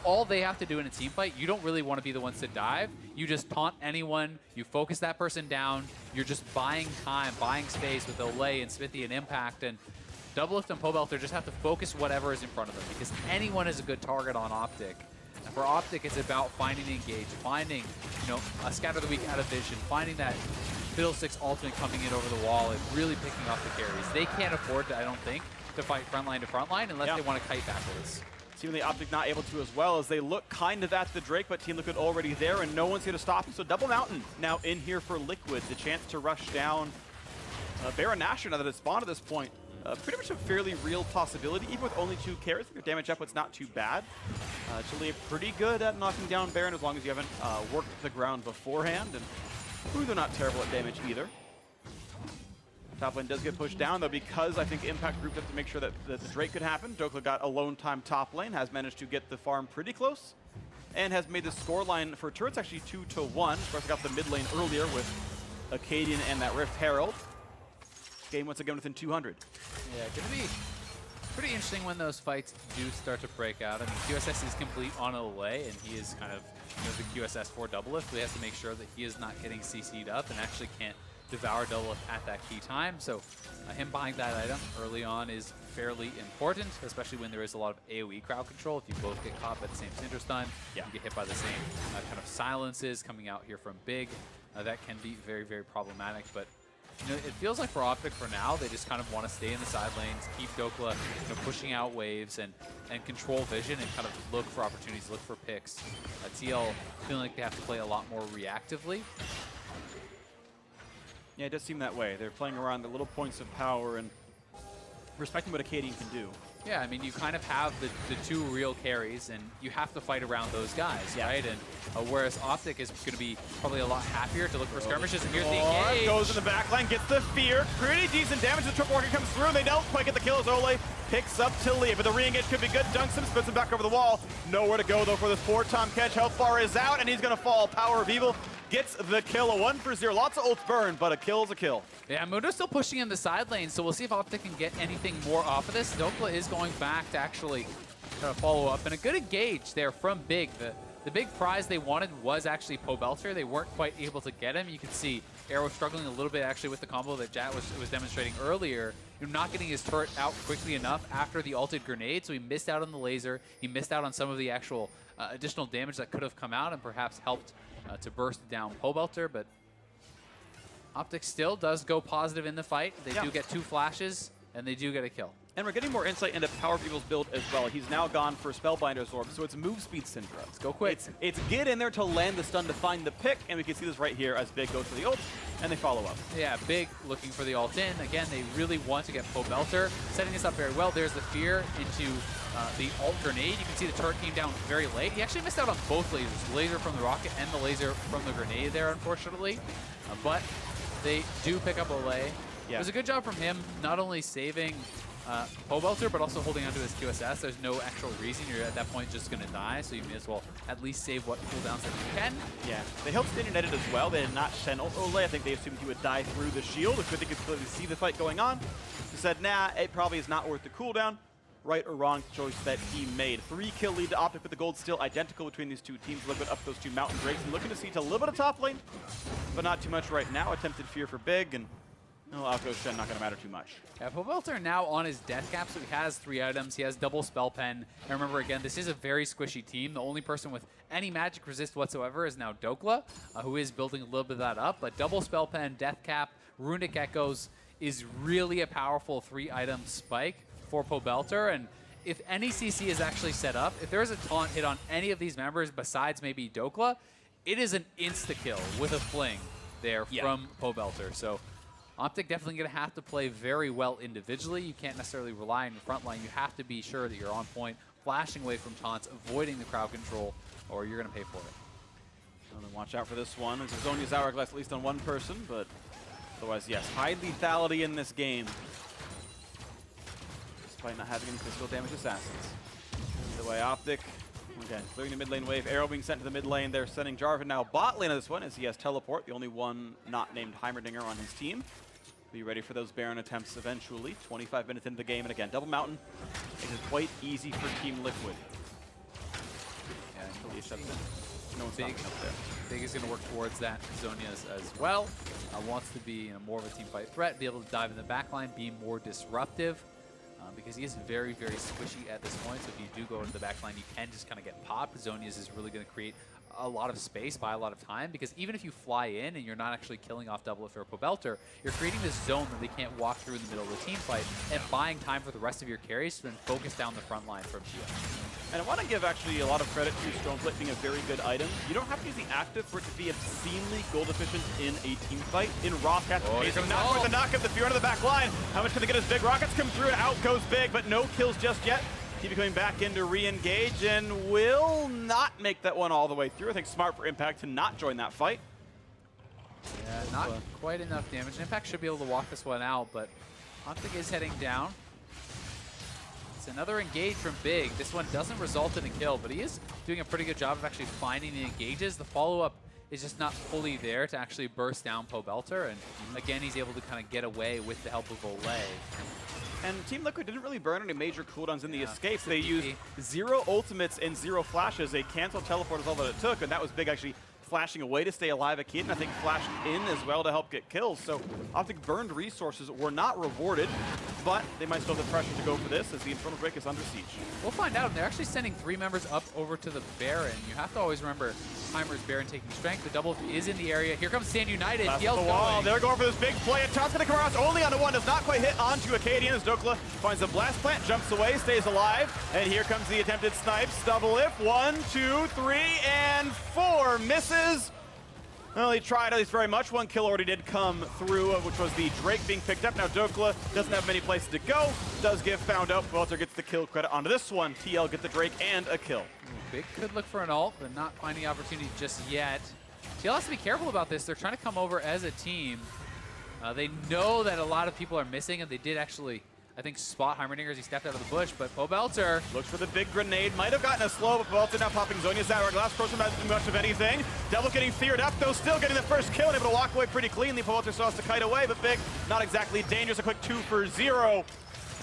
all they have to do in a team fight, you don't really want to be the ones to dive. You just taunt anyone, you focus that person down, you're just buying time, buying space with Olay and Smithy and Impact, and Doublelift and Pobelter just have to focus whatever is in front of them, because anyone is a good target on OpTic. For OpTic, it's about finding the engage, finding, you know, a Scatter of the Weak out of vision, finding that Fiddlestick's ultimate coming in over the wall and really picking off the carries. They can't afford to, I don't think, to fight frontline to frontline unless they want to kite backwards. Seemingly OpTic not able to as well, as they look kind of at the Drake, but Team Liquid already there, and no one's here to stop him. So Double Mountain now in here for Liquid, the chance to rush down Baron Nashor now that it's spawned at this point. Pretty much a fairly real possibility, even with only 2 carries. Your damage up's not too bad. Chile pretty good at knocking down Baron as long as you haven't worked the ground beforehand, and Uzo not terrible at damage either. Top lane does get pushed down, though, because I think Impact Group have to make sure that the Drake could happen. Dokla got alone time top lane, has managed to get the farm pretty close, and has made the scoreline for turrets actually 2-1. Of course, got the mid lane earlier with Acadian and that Rift Herald. Game once again within 200. Yeah, going to be pretty interesting when those fights do start to break out. I mean, QSS is complete on Olay, and he is kind of, you know, the QSS for Doublelift. So he has to make sure that he is not getting CC'd up and actually can't devour Doublelift at that key time. So him buying that item early on is fairly important, especially when there is a lot of AoE crowd control. If you both get caught by the same Cinder Stun, you get hit by the same kind of silences coming out here from Big. That can be very, very problematic, but you know, it feels like for OpTic for now, they just kind of want to stay in the side lanes, keep Dokla, you know, pushing out waves and control vision and kind of look for opportunities, look for picks. TL feeling like they have to play a lot more reactively. Yeah, it does seem that way. They're playing around the little points of power and respecting what Acadian can do. Yeah, I mean, you kind of have the 2 real carries, and you have to fight around those guys, right? And whereas OpTic is going to be probably a lot happier to look for skirmishes, and here's the engage. Goes in the back line, gets the fear. Pretty decent damage. The triple walker comes through, and they don't quite get the kill as Olay picks up to leave. But the re-engage could be good. Dunks him, spins him back over the wall. Nowhere to go, though, for this poor Tom Kench. How far is out, and he's going to fall. Power of Evil gets the kill. A 1-for-0. Lots of ults burned, but a kill's a kill. Yeah, Mundo's still pushing in the side lane, so we'll see if OpTic can get anything more off of this. Dokla is going back to actually follow up, and a good engage there from Big. The big prize they wanted was actually Pobelter. They weren't quite able to get him. You can see Arrow struggling a little bit actually with the combo that Jat was demonstrating earlier. You're not getting his turret out quickly enough after the ulted grenade, so he missed out on the laser. He missed out on some of the actual additional damage that could have come out and perhaps helped to burst down Pobelter, but OpTic still does go positive in the fight. They do get 2 flashes, and they do get a kill. And we're getting more insight into Power of Evil's build as well. He's now gone for Spellbinder's Orb, so it's move speed Syndra. Let's go quick. It's get in there to land the stun to find the pick, and we can see this right here as Big goes for the ult, and they follow up. Yeah, Big looking for the ult in. Again, they really want to get Pobelter, setting this up very well. There's the fear into the ult grenade. You can see the turret came down very late. He actually missed out on both lasers, the laser from the rocket and the laser from the grenade there, unfortunately. But they do pick up Olay. It was a good job from him, not only saving Pobelter, but also holding onto his QSS. There's no actual reason you're at that point just going to die, so you may as well at least save what cooldowns that you can. Yeah, they helped stay netted as well. They did not send Ole. I think they assumed he would die through the shield. If they could clearly see the fight going on, he said, nah, it probably is not worth the cooldown. Right or wrong choice that he made. 3-kill lead to OpTic, but the gold's still identical between these two teams. Liquid up those two Mountain Drakes and looking to see to a little bit of top lane, but not too much right now. Attempted fear for Big, and outgoes Shen, not going to matter too much. Yeah, Pobelter now on his death cap, so he has 3 items. He has double spell pen. And remember, again, this is a very squishy team. The only person with any magic resist whatsoever is now Dokla, who is building a little bit of that up. But double spell pen, death cap, runic echoes is really a powerful 3-item spike for Pobelter. And if any CC is actually set up, if there is a taunt hit on any of these members besides maybe Dokla, it is an insta-kill with a fling there from Pobelter. So OpTic definitely going to have to play very well individually. You can't necessarily rely on your front line. You have to be sure that you're on point, flashing away from taunts, avoiding the crowd control, or you're going to pay for it. Well, then watch out for this one. There's Zonia's Hourglass at least on one person, but otherwise, yes, high lethality in this game. Despite not having any physical damage assassins. Either way, OpTic, again, clearing the mid lane wave. Arrow being sent to the mid lane. They're sending Jarvan now bot lane of this one as he has teleport, the only one not named Heimerdinger on his team. Be ready for those Baron attempts eventually. 25 minutes into the game, and again, double Mountain makes it quite easy for Team Liquid. Yeah, no one's Big, up there. Big is going to work towards that. Zonia's as well. Wants to be in a more of a team fight threat, be able to dive in the backline, be more disruptive. Because he is very, very squishy at this point. So if you do go into the backline, you can just kind of get popped. Zonia's is really going to create a lot of space, buy a lot of time, because even if you fly in and you're not actually killing off Doublelift or Pobelter, you're creating this zone that they can't walk through in the middle of the team fight and buying time for the rest of your carries to then focus down the front line from Chia. And I want to give actually a lot of credit to Stormflip being a very good item. You don't have to use the active for it to be obscenely gold efficient in a team fight. In Roth, not with the knock up the fear under the back line. How much can they get as Big? Rockets come through and out goes Big, but no kills just yet. TV coming back in to re-engage and will not make that one all the way through. I think smart for Impact to not join that fight. Yeah, not quite enough damage. Impact should be able to walk this one out, but OpTic is heading down. It's another engage from Big. This one doesn't result in a kill, but he is doing a pretty good job of actually finding the engages. The follow-up is just not fully there to actually burst down Pobelter, and again, he's able to kind of get away with the help of Olay. And Team Liquid didn't really burn any major cooldowns in the escapes. They used 0 ultimates and 0 flashes. A cancel teleport is all that it took, and that was Big actually flashing away to stay alive at Keaton. I think flashed in as well to help get kills. So OpTic burned resources were not rewarded, but they might still have the pressure to go for this as the Infernal Drake is under siege. We'll find out. They're actually sending 3 members up over to the Baron. You have to always remember Heimer's Baron taking strength. The double is in the area. Here comes Stand United. The wall. They're going for this big play. And Todd's going to come across only onto one. Does not quite hit onto Acadian as Dokla finds the blast plant, jumps away, stays alive. And here comes the attempted snipes. Double if. 1, 2, 3, and 4. Misses. Well, he tried at least very much. 1 kill already did come through, which was the Drake being picked up. Now Dokla doesn't have many places to go. Does get found out. Walter gets the kill credit onto this one. TL get the Drake and a kill. Big could look for an ult, but not finding opportunity just yet. TL has to be careful about this. They're trying to come over as a team. They know that a lot of people are missing, and they did actually, I think, spot Heimerdinger as he stepped out of the bush, but Pobelter looks for the big grenade. Might have gotten a slow, but Pobelter now popping Zonia's Hourglass. Cross not too much of anything. Devil getting feared up, though, still getting the first kill and able to walk away pretty cleanly. Pobelter still has to kite away, but Big not exactly dangerous. A quick 2 for 0.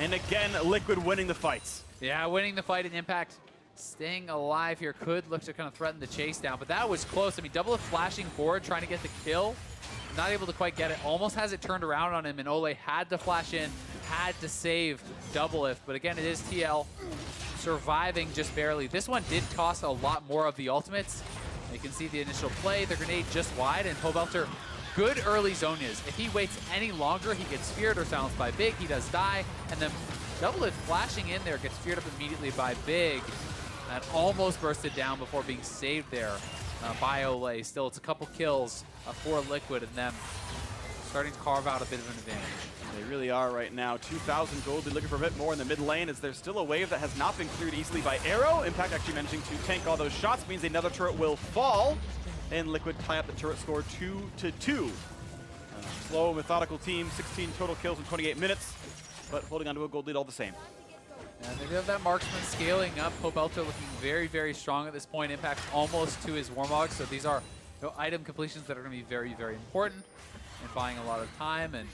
And again, Liquid winning the fights. Yeah, winning the fight in Impact. Staying alive here could look to kind of threaten the chase down, but that was close. I mean, Doublelift flashing forward, trying to get the kill. Not able to quite get it. Almost has it turned around on him, and Ole had to flash in, had to save Doublelift. But again, it is TL surviving just barely. This one did cost a lot more of the ultimates. You can see the initial play, the grenade just wide, and Pobelter, good early Zonias. If he waits any longer, he gets feared or silenced by Big. He does die, and then Doublelift flashing in there gets feared up immediately by Big. That almost bursted down before being saved there by Ole. Still, it's a couple kills for Liquid, and them starting to carve out a bit of an advantage. They really are right now. 2,000 gold. They're looking for a bit more in the mid lane as there's still a wave that has not been cleared easily by Arrow. Impact actually managing to tank all those shots means another turret will fall, and Liquid tie up the turret score 2-2. Slow, methodical team, 16 total kills in 28 minutes, but holding on to a gold lead all the same. And they do have that marksman scaling up. Pobelter looking very, very strong at this point. Impact almost to his Warmog, so these are item completions that are going to be very, very important and buying a lot of time. And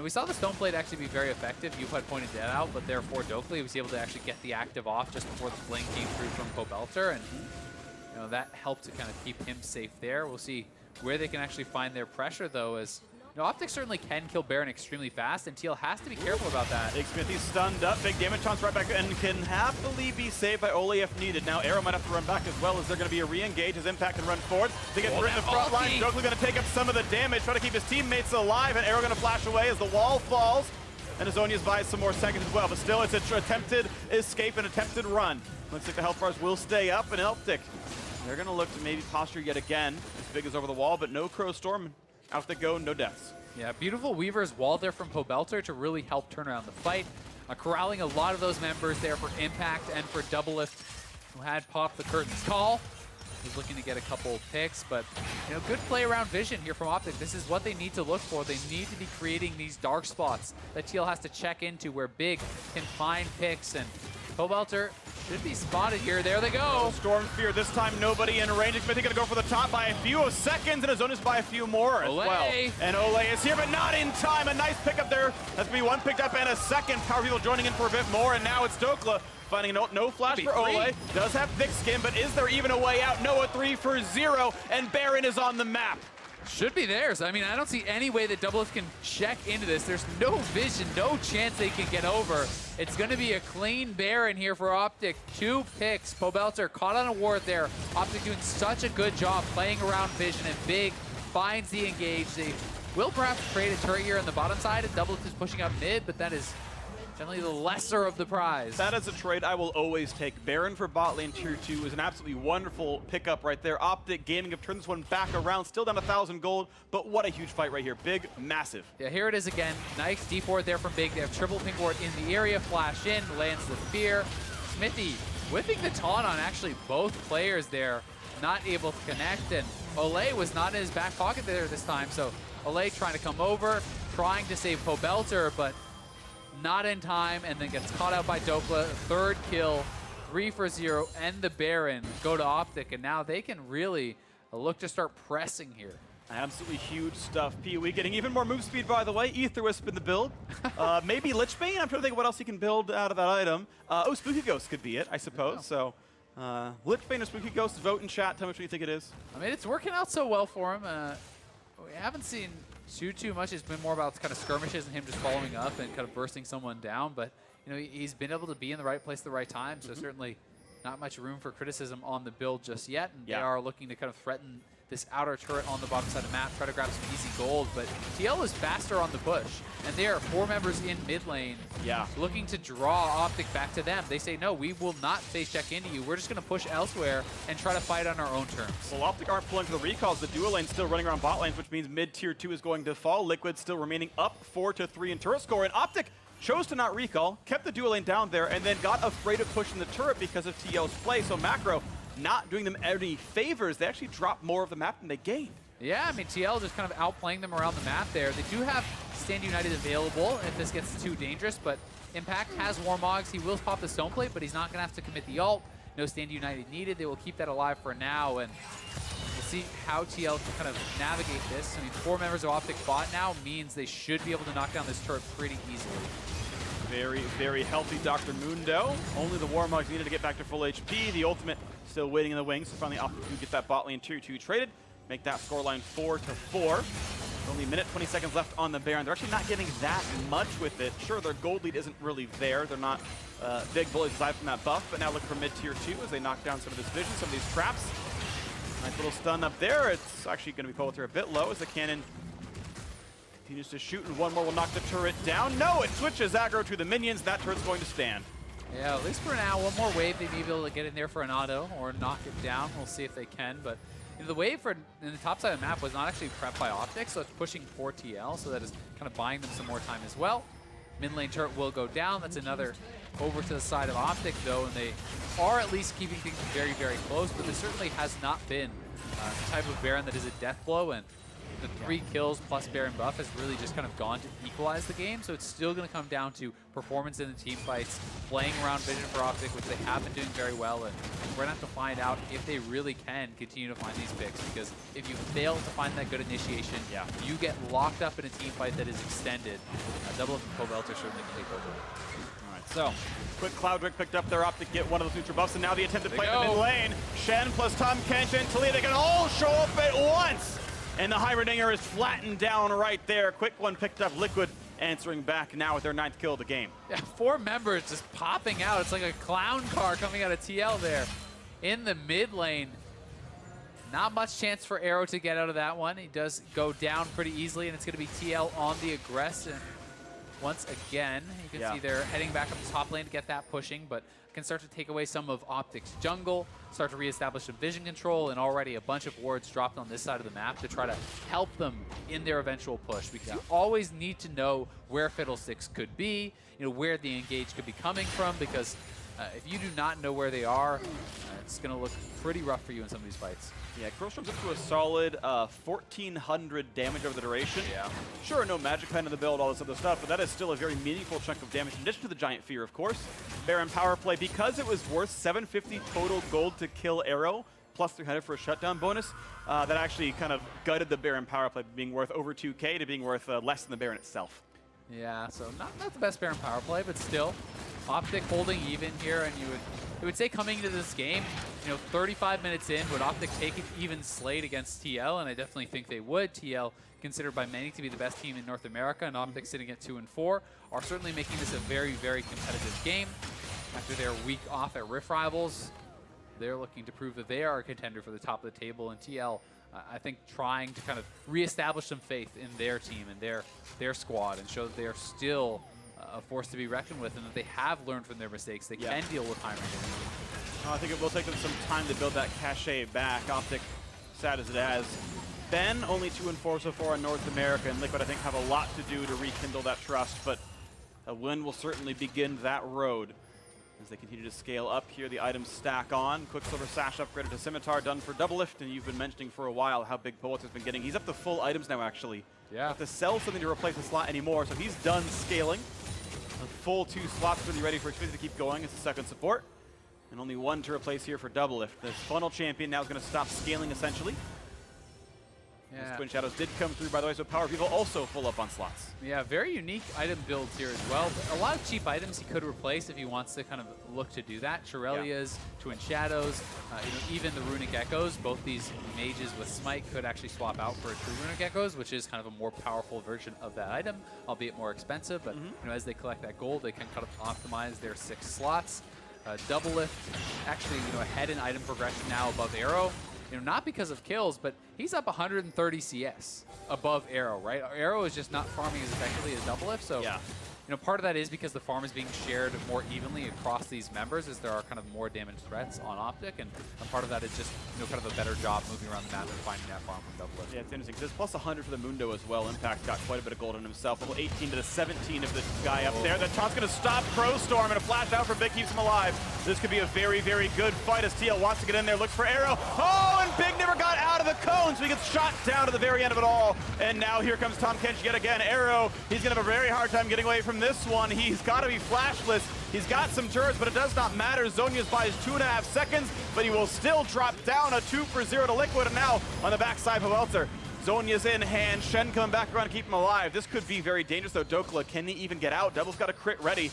we saw the Stone Blade actually be very effective. You had pointed that out, but therefore Dokley was able to actually get the active off just before the fling came through from Pobelter, and that helped to kind of keep him safe there. We'll see where they can actually find their pressure, though, as OpTic certainly can kill Baron extremely fast, and TL has to be careful about that. Big Smithy stunned up, big damage taunts right back, and can happily be saved by Ole if needed. Now Arrow might have to run back as well, as they're going to be a re-engage as Impact and run forward. They get through in the front line. Dokley going to take up some of the damage, try to keep his teammates alive, and Arrow going to flash away as the wall falls. And Azonius buys some more seconds as well, but still it's an attempted escape and attempted run. Looks like the health bars will stay up, and OpTic, they're going to look to maybe posture yet again. As big as over the wall, but no Crow Storm. Out they go, no deaths. Yeah, beautiful Weaver's wall there from Pobelter to really help turn around the fight. Corralling a lot of those members there for Impact and for Doublelift, who had popped the curtains call. He's looking to get a couple picks, but good play around vision here from OpTic. This is what they need to look for. They need to be creating these dark spots that TL has to check into where Big can find picks, and Pobelter should be spotted here. There they go. Storm Fear, this time nobody in range. Smithy gonna go for the top by a few of seconds, and Azonius by a few more as well. And Ole is here, but not in time. A nice pickup there. That's gonna be one picked up and a second. Power People joining in for a bit more, and now it's Dokla finding no flash for Ole. Does have thick skin, but is there even a way out? No, a 3 for 0, and Baron is on the map. Should be theirs. I mean, I don't see any way that Doublelift can check into this. There's no vision, no chance they can get over. It's going to be a clean Baron here for OpTic. 2 picks. Pobelter caught on a ward there. OpTic doing such a good job playing around vision, and Big finds the engage. They will perhaps create a turret here on the bottom side, and Doublelift is pushing up mid, but that is generally the lesser of the prize. That is a trade I will always take. Baron for bot lane tier 2 is an absolutely wonderful pickup right there. OpTic Gaming have turned this one back around, still down 1,000 gold, but what a huge fight right here. Big, massive. Yeah, here it is again. Nice D4 there from Big. They have triple pink ward in the area, flash in, lands the fear. Smithy whipping the taunt on actually both players there, not able to connect, and Ole was not in his back pocket there this time, so Ole trying to come over, trying to save Pobelter, but not in time, and then gets caught out by Dokla. 3rd kill, 3 for 0, and the Baron go to OpTic, and now they can really look to start pressing here. Absolutely huge stuff. PoE getting even more move speed, by the way. Ether Wisp in the build. Maybe Lichbane? I'm trying to think what else he can build out of that item. Oh, Spooky Ghost could be it, I suppose. So, Lichbane or Spooky Ghost, vote in chat. Tell me what you think it is. I mean, it's working out so well for him. We haven't seen too much. It's been more about kind of skirmishes and him just following up and kind of bursting someone down. But he's been able to be in the right place at the right time. So certainly not much room for criticism on the build just yet. And they are looking to kind of threaten this outer turret on the bottom side of the map, try to grab some easy gold. But TL is faster on the push, and there are 4 members in mid lane looking to draw OpTic back to them. They say, no, we will not face check into you. We're just going to push elsewhere and try to fight on our own terms. Well, OpTic aren't pulling for the recalls. The duo lane still running around bot lanes, which means mid tier 2 is going to fall. Liquid still remaining up 4-3 in turret score, and OpTic chose to not recall, kept the duo lane down there, and then got afraid of pushing the turret because of TL's play. So Macro not doing them any favors. They actually dropped more of the map than they gained. Yeah, I mean, TL just kind of outplaying them around the map there. They do have Stand United available if this gets too dangerous, but Impact has Warmogs. He will pop the Stone Plate, but he's not going to have to commit the ult. No Stand United needed. They will keep that alive for now, and we'll see how TL can kind of navigate this. I mean, 4 members of OpTic bot now means they should be able to knock down this turret pretty easily. Very, very healthy Dr. Mundo. Only the Warmogs needed to get back to full HP. The ultimate still waiting in the wings. So finally OpTic can get that bot lane tier 2 traded. Make that scoreline 4-4. Only a minute, 20 seconds left on the Baron. They're actually not getting that much with it. Sure, their gold lead isn't really there. They're not big bullies aside from that buff, but now look for mid tier 2 as they knock down some of this vision, some of these traps. Nice little stun up there. It's actually going to be Pobelter a bit low as the cannon continues to shoot, and one more will knock the turret down. No, it switches aggro to the minions. That turret's going to stand. Yeah, at least for now, one more wave, they may be able to get in there for an auto or knock it down. We'll see if they can, but the wave in the top side of the map was not actually prepped by OpTic, so it's pushing for TL, so that is kind of buying them some more time as well. Mid lane turret will go down. That's another over to the side of OpTic, though, and they are at least keeping things very, very close, but this certainly has not been the type of Baron that is a death blow, and the 3 kills plus Baron buff has really just kind of gone to equalize the game. So it's still going to come down to performance in the team fights, playing around vision for OpTic, which they have been doing very well. And we're going to have to find out if they really can continue to find these picks, because if you fail to find that good initiation, you get locked up in a team fight that is extended. Double Lift and Cobelter certainly can take over. All right, so quick Cloudrick picked up their OpTic, get one of those neutral buffs, and now the attempt to play them in lane. Shen plus Tom Kench and Talia, they can all show up at once. And the Heimerdinger is flattened down right there. Quick one picked up. Liquid answering back now with their 9th kill of the game. Yeah, 4 members just popping out. It's like a clown car coming out of TL there in the mid lane. Not much chance for Arrow to get out of that one. He does go down pretty easily, and it's going to be TL on the aggressor. Once again, you can see they're heading back up the top lane to get that pushing, but can start to take away some of OpTic's jungle, start to reestablish some vision control, and already a bunch of wards dropped on this side of the map to try to help them in their eventual push, because you always need to know where Fiddlesticks could be, where the engage could be coming from, because if you do not know where they are, it's going to look pretty rough for you in some of these fights. Yeah, Crowstorm's up to a solid 1,400 damage over the duration. Yeah. Sure, no magic pen in the build, all this other stuff, but that is still a very meaningful chunk of damage, in addition to the Giant Fear, of course. Baron power play, because it was worth 750 total gold to kill Arrow, plus 300 for a shutdown bonus, that actually kind of gutted the Baron power play, being worth over 2K to being worth less than the Baron itself. Yeah, so not the best Baron power play, but still, OpTic holding even here, and you would say coming into this game, 35 minutes in, would OpTic take an even slate against TL? And I definitely think they would. TL, considered by many to be the best team in North America, and OpTic sitting at 2-4, are certainly making this a very, very competitive game. After their week off at Rift Rivals, they're looking to prove that they are a contender for the top of the table, and TL, I think, trying to kind of reestablish some faith in their team and their squad, and show that they are still a force to be reckoned with, and that they have learned from their mistakes. They can deal with Heimerdinger. I think it will take them some time to build that cachet back. OpTic, sad as it has been, only 2-4 so far in North America, and Liquid, I think, have a lot to do to rekindle that trust, but a win will certainly begin that road as they continue to scale up here. The items stack on. Quicksilver Sash upgraded to Scimitar, done for Double Lift, and you've been mentioning for a while how big Poets has been getting. He's up to full items now, actually. Yeah. Have to sell something to replace the slot anymore, so he's done scaling. A full 2 slots really ready for Xfinity to keep going as the second support. And only 1 to replace here for Double Lift. This Funnel Champion now is going to stop scaling, essentially. Yeah. Twin Shadows did come through, by the way, so Power People also full up on slots. Yeah, very unique item builds here as well. But a lot of cheap items he could replace if he wants to kind of look to do that. Shirelia's, Twin Shadows, even the Runic Echoes. Both these mages with Smite could actually swap out for a true Runic Echoes, which is kind of a more powerful version of that item, albeit more expensive. But as they collect that gold, they can kind of optimize their 6 slots. Double Lift, actually, ahead in item progression now above Arrow. Not because of kills, but he's up 130 CS above Arrow, right? Arrow is just not farming as effectively as Double Lift, so part of that is because the farm is being shared more evenly across these members, as there are kind of more damage threats on OpTic, and a part of that is just kind of a better job moving around the map and finding that farm from Double Lift. Yeah, it's interesting. There's plus 100 for the Mundo as well. Impact got quite a bit of gold on himself. Level 18 to the 17 of the guy up there. The taunt's going to stop Crowstorm, and a flash out for Big keeps him alive. This could be a very, very good fight as TL wants to get in there, looks for Arrow. Oh, and Big never got out of the cone, so he gets shot down to the very end of it all. And now here comes Tom Kench yet again. Arrow, he's going to have a very hard time getting away from this one. He's got to be flashless. He's got some turrets, but it does not matter. Zonia's buys 2.5 seconds, but he will still drop down. A 2-for-0 to Liquid, and now on the backside, Welter. Zonia's in hand. Shen coming back around to keep him alive. This could be very dangerous, though. Dokla, can he even get out? Double's got a crit ready.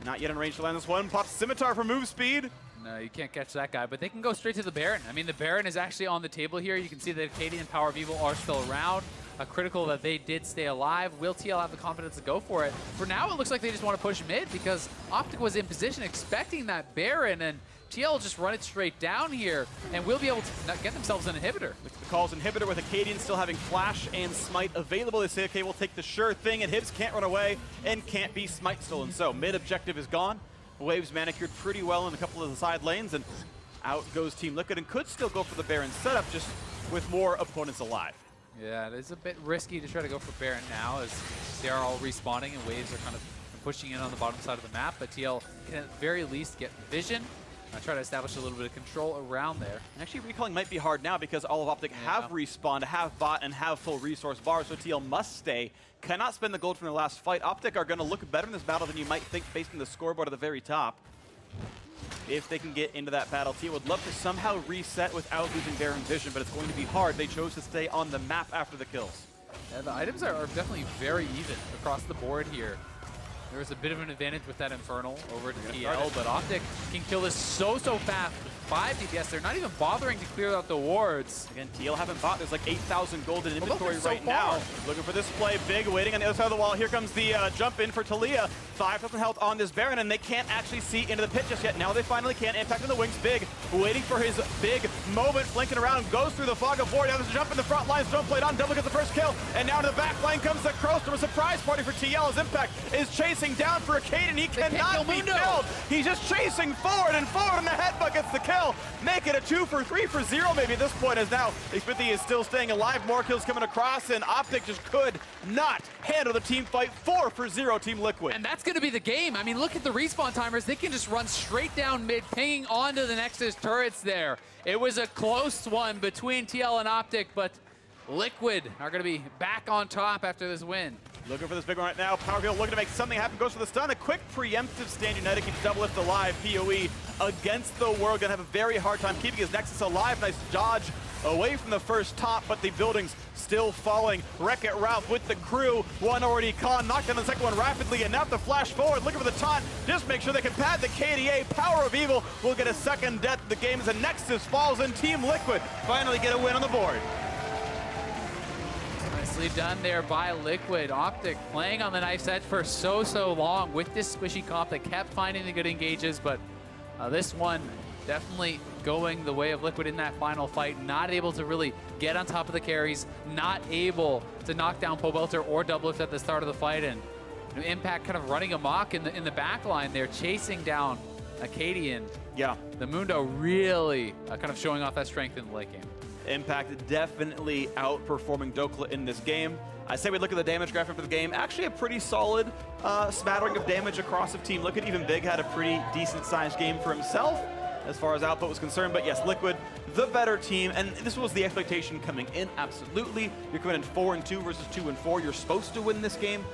Not yet in range to land this one. Pops Scimitar for move speed. No, you can't catch that guy, but they can go straight to the Baron. I mean, the Baron is actually on the table here. You can see that Katie and Power of Evil are still around. Critical that they did stay alive. Will TL have the confidence to go for it? For now, it looks like they just want to push mid, because OpTic was in position expecting that Baron, and TL will just run it straight down here, and will be able to get themselves an inhibitor. The call's inhibitor with Acadian still having Flash and Smite available. They say, okay, we'll take the sure thing, and Hibs can't run away and can't be Smite stolen. So mid objective is gone. Waves manicured pretty well in a couple of the side lanes, and out goes Team Liquid, and could still go for the Baron setup, just with more opponents alive. Yeah, it is a bit risky to try to go for Baron now, as they are all respawning and Waves are kind of pushing in on the bottom side of the map, but TL can at the very least get vision. try to establish a little bit of control around there. Actually, recalling might be hard now because all of OpTic have respawned, have bot, and have full resource bars, so TL must stay. Cannot spend the gold from their last fight. OpTic are going to look better in this battle than you might think based on the scoreboard at the very top. If they can get into that battle, TL would love to somehow reset without losing Baron vision, but it's going to be hard. They chose to stay on the map after the kills. Yeah, the items are definitely very even across the board here. There was a bit of an advantage with that Infernal over to TL, but OpTic can kill this so fast. 5 DPS, they're not even bothering to clear out the wards. Again, TL haven't bought. There's like 8,000 gold in inventory right now. Looking for this play, Big waiting on the other side of the wall. Here comes the jump in for Talia. 5,000 health on this Baron, and they can't actually see into the pit just yet. Now they finally can. Impact on the wings. Big waiting for his big moment, flanking around, goes through the fog of war. Now there's a jump in the front lines. Don't play it on. Double gets the first kill, and now to the back line comes the Crowstorm. A surprise party for TL as Impact is chasing down for a Cade, and he cannot be killed. He's just chasing forward, and the headbutt gets the kill. Make it a 2 for 3 for 0 maybe at this point, as now Smithy is still staying alive. More kills coming across, and OpTic just could not handle the team fight. 4 for 0 Team Liquid. And that's going to be the game. I mean, look at the respawn timers. They can just run straight down mid, pinging onto the Nexus turrets there. It was a close one between TL and OpTic, but Liquid are going to be back on top after this win. Looking for this big one right now. Power Field looking to make something happen. Goes for the stun. A quick preemptive stand. United keeps Doublelift alive. PoE against the world. Going to have a very hard time keeping his Nexus alive. Nice dodge away from the first top, but the building's still falling. Wreck-It Ralph with the crew. One already con. Knocked down the second one rapidly, and now the flash forward. Looking for the taunt. Just make sure they can pad the KDA. Power of Evil will get a second death of the game as the Nexus falls, and Team Liquid finally get a win on the board. Nicely done there by Liquid. OpTic playing on the knife's edge for so long with this squishy comp that kept finding the good engages, but this one definitely going the way of Liquid in that final fight. Not able to really get on top of the carries, not able to knock down Pobelter or Doublelift at the start of the fight, and Impact kind of running amok in the back line there, chasing down Acadian. Yeah. The Mundo really kind of showing off that strength in the late game. Impact definitely outperforming Dokla in this game. I say we look at the damage graphic for the game. Actually a pretty solid smattering of damage across of Team Liquid. Even Big had a pretty decent sized game for himself as far as output was concerned. But yes, Liquid, the better team. And this was the expectation coming in, absolutely. You're coming in 4-2 versus 2-4. You're supposed to win this game.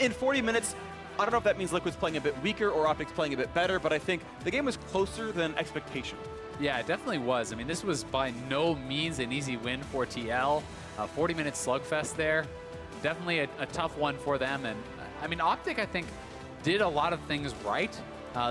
In 40 minutes, I don't know if that means Liquid's playing a bit weaker or OpTic's playing a bit better, but I think the game was closer than expectation. Yeah, it definitely was. I mean, this was by no means an easy win for TL. 40-minute slugfest there. Definitely a tough one for them. And I mean, OpTic, I think, did a lot of things right.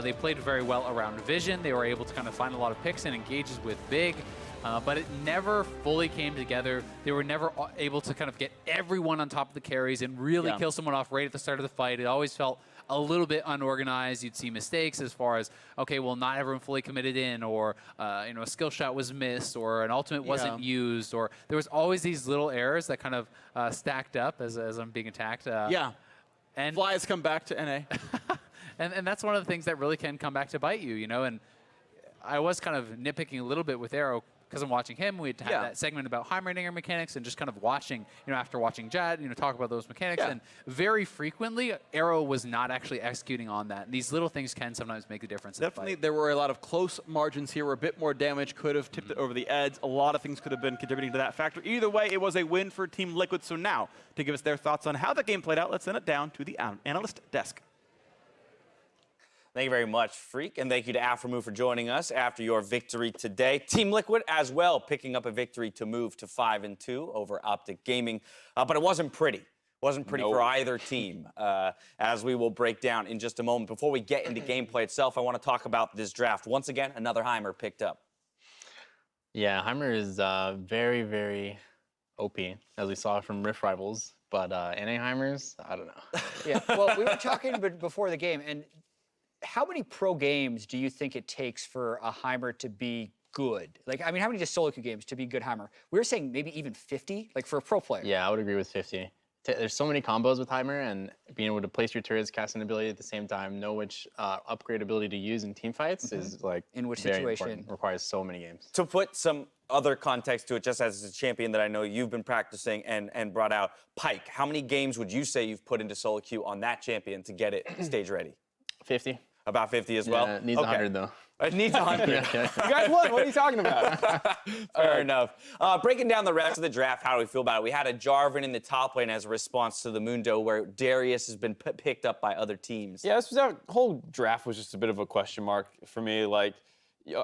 They played very well around vision. They were able to kind of find a lot of picks and engages with Big. But it never fully came together. They were never able to kind of get everyone on top of the carries and really kill someone off right at the start of the fight. It always felt a little bit unorganized. You'd see mistakes as far as, okay, well, not everyone fully committed in, or you know, a skill shot was missed, or an ultimate wasn't used, or there was always these little errors that kind of stacked up as I'm being attacked. And Flies come back to NA. and that's one of the things that really can come back to bite you, you know. And I was kind of nitpicking a little bit with Arrow, because I'm watching him. We had that segment about Heimerdinger mechanics and just kind of watching, you know, after watching Jad, you know, talk about those mechanics. And very frequently, Arrow was not actually executing on that. These little things can sometimes make a difference. Definitely, there were a lot of close margins here where a bit more damage could have tipped it over the edge. A lot of things could have been contributing to that factor. Either way, it was a win for Team Liquid. So now, to give us their thoughts on how the game played out, let's send it down to the analyst desk. Thank you very much, Freak, and thank you to Afromove for joining us after your victory today. Team Liquid as well, picking up a victory to move to 5-2 over OpTic Gaming, but it wasn't pretty. Wasn't pretty for either team, as we will break down in just a moment. Before we get into gameplay itself, I want to talk about this draft. Once again, another Heimer picked up. Yeah, Heimer is very, very OP, as we saw from Rift Rivals, but NA Heimers, I don't know. Yeah, well, we were talking before the game, and how many pro games do you think it takes for a Heimer to be good? Like, I mean, how many just solo queue games to be good Heimer? We were saying maybe even 50, like for a pro player. Yeah, I would agree with 50. There's so many combos with Heimer, and being able to place your turrets, cast an ability at the same time, know which upgrade ability to use in team fights is like in which very situation important. Requires so many games. To put some other context to it, just as a champion that I know you've been practicing and brought out, Pike, how many games would you say you've put into solo queue on that champion to get it stage ready? 50. About 50 as well? Yeah, it needs 100 though. It needs 100. Yeah. You guys won. What are you talking about? Fair enough. Breaking down the rest of the draft, how do we feel about it? We had a Jarvan in the top lane as a response to the Mundo, where Darius has been picked up by other teams. Yeah, that whole draft was just a bit of a question mark for me. Like,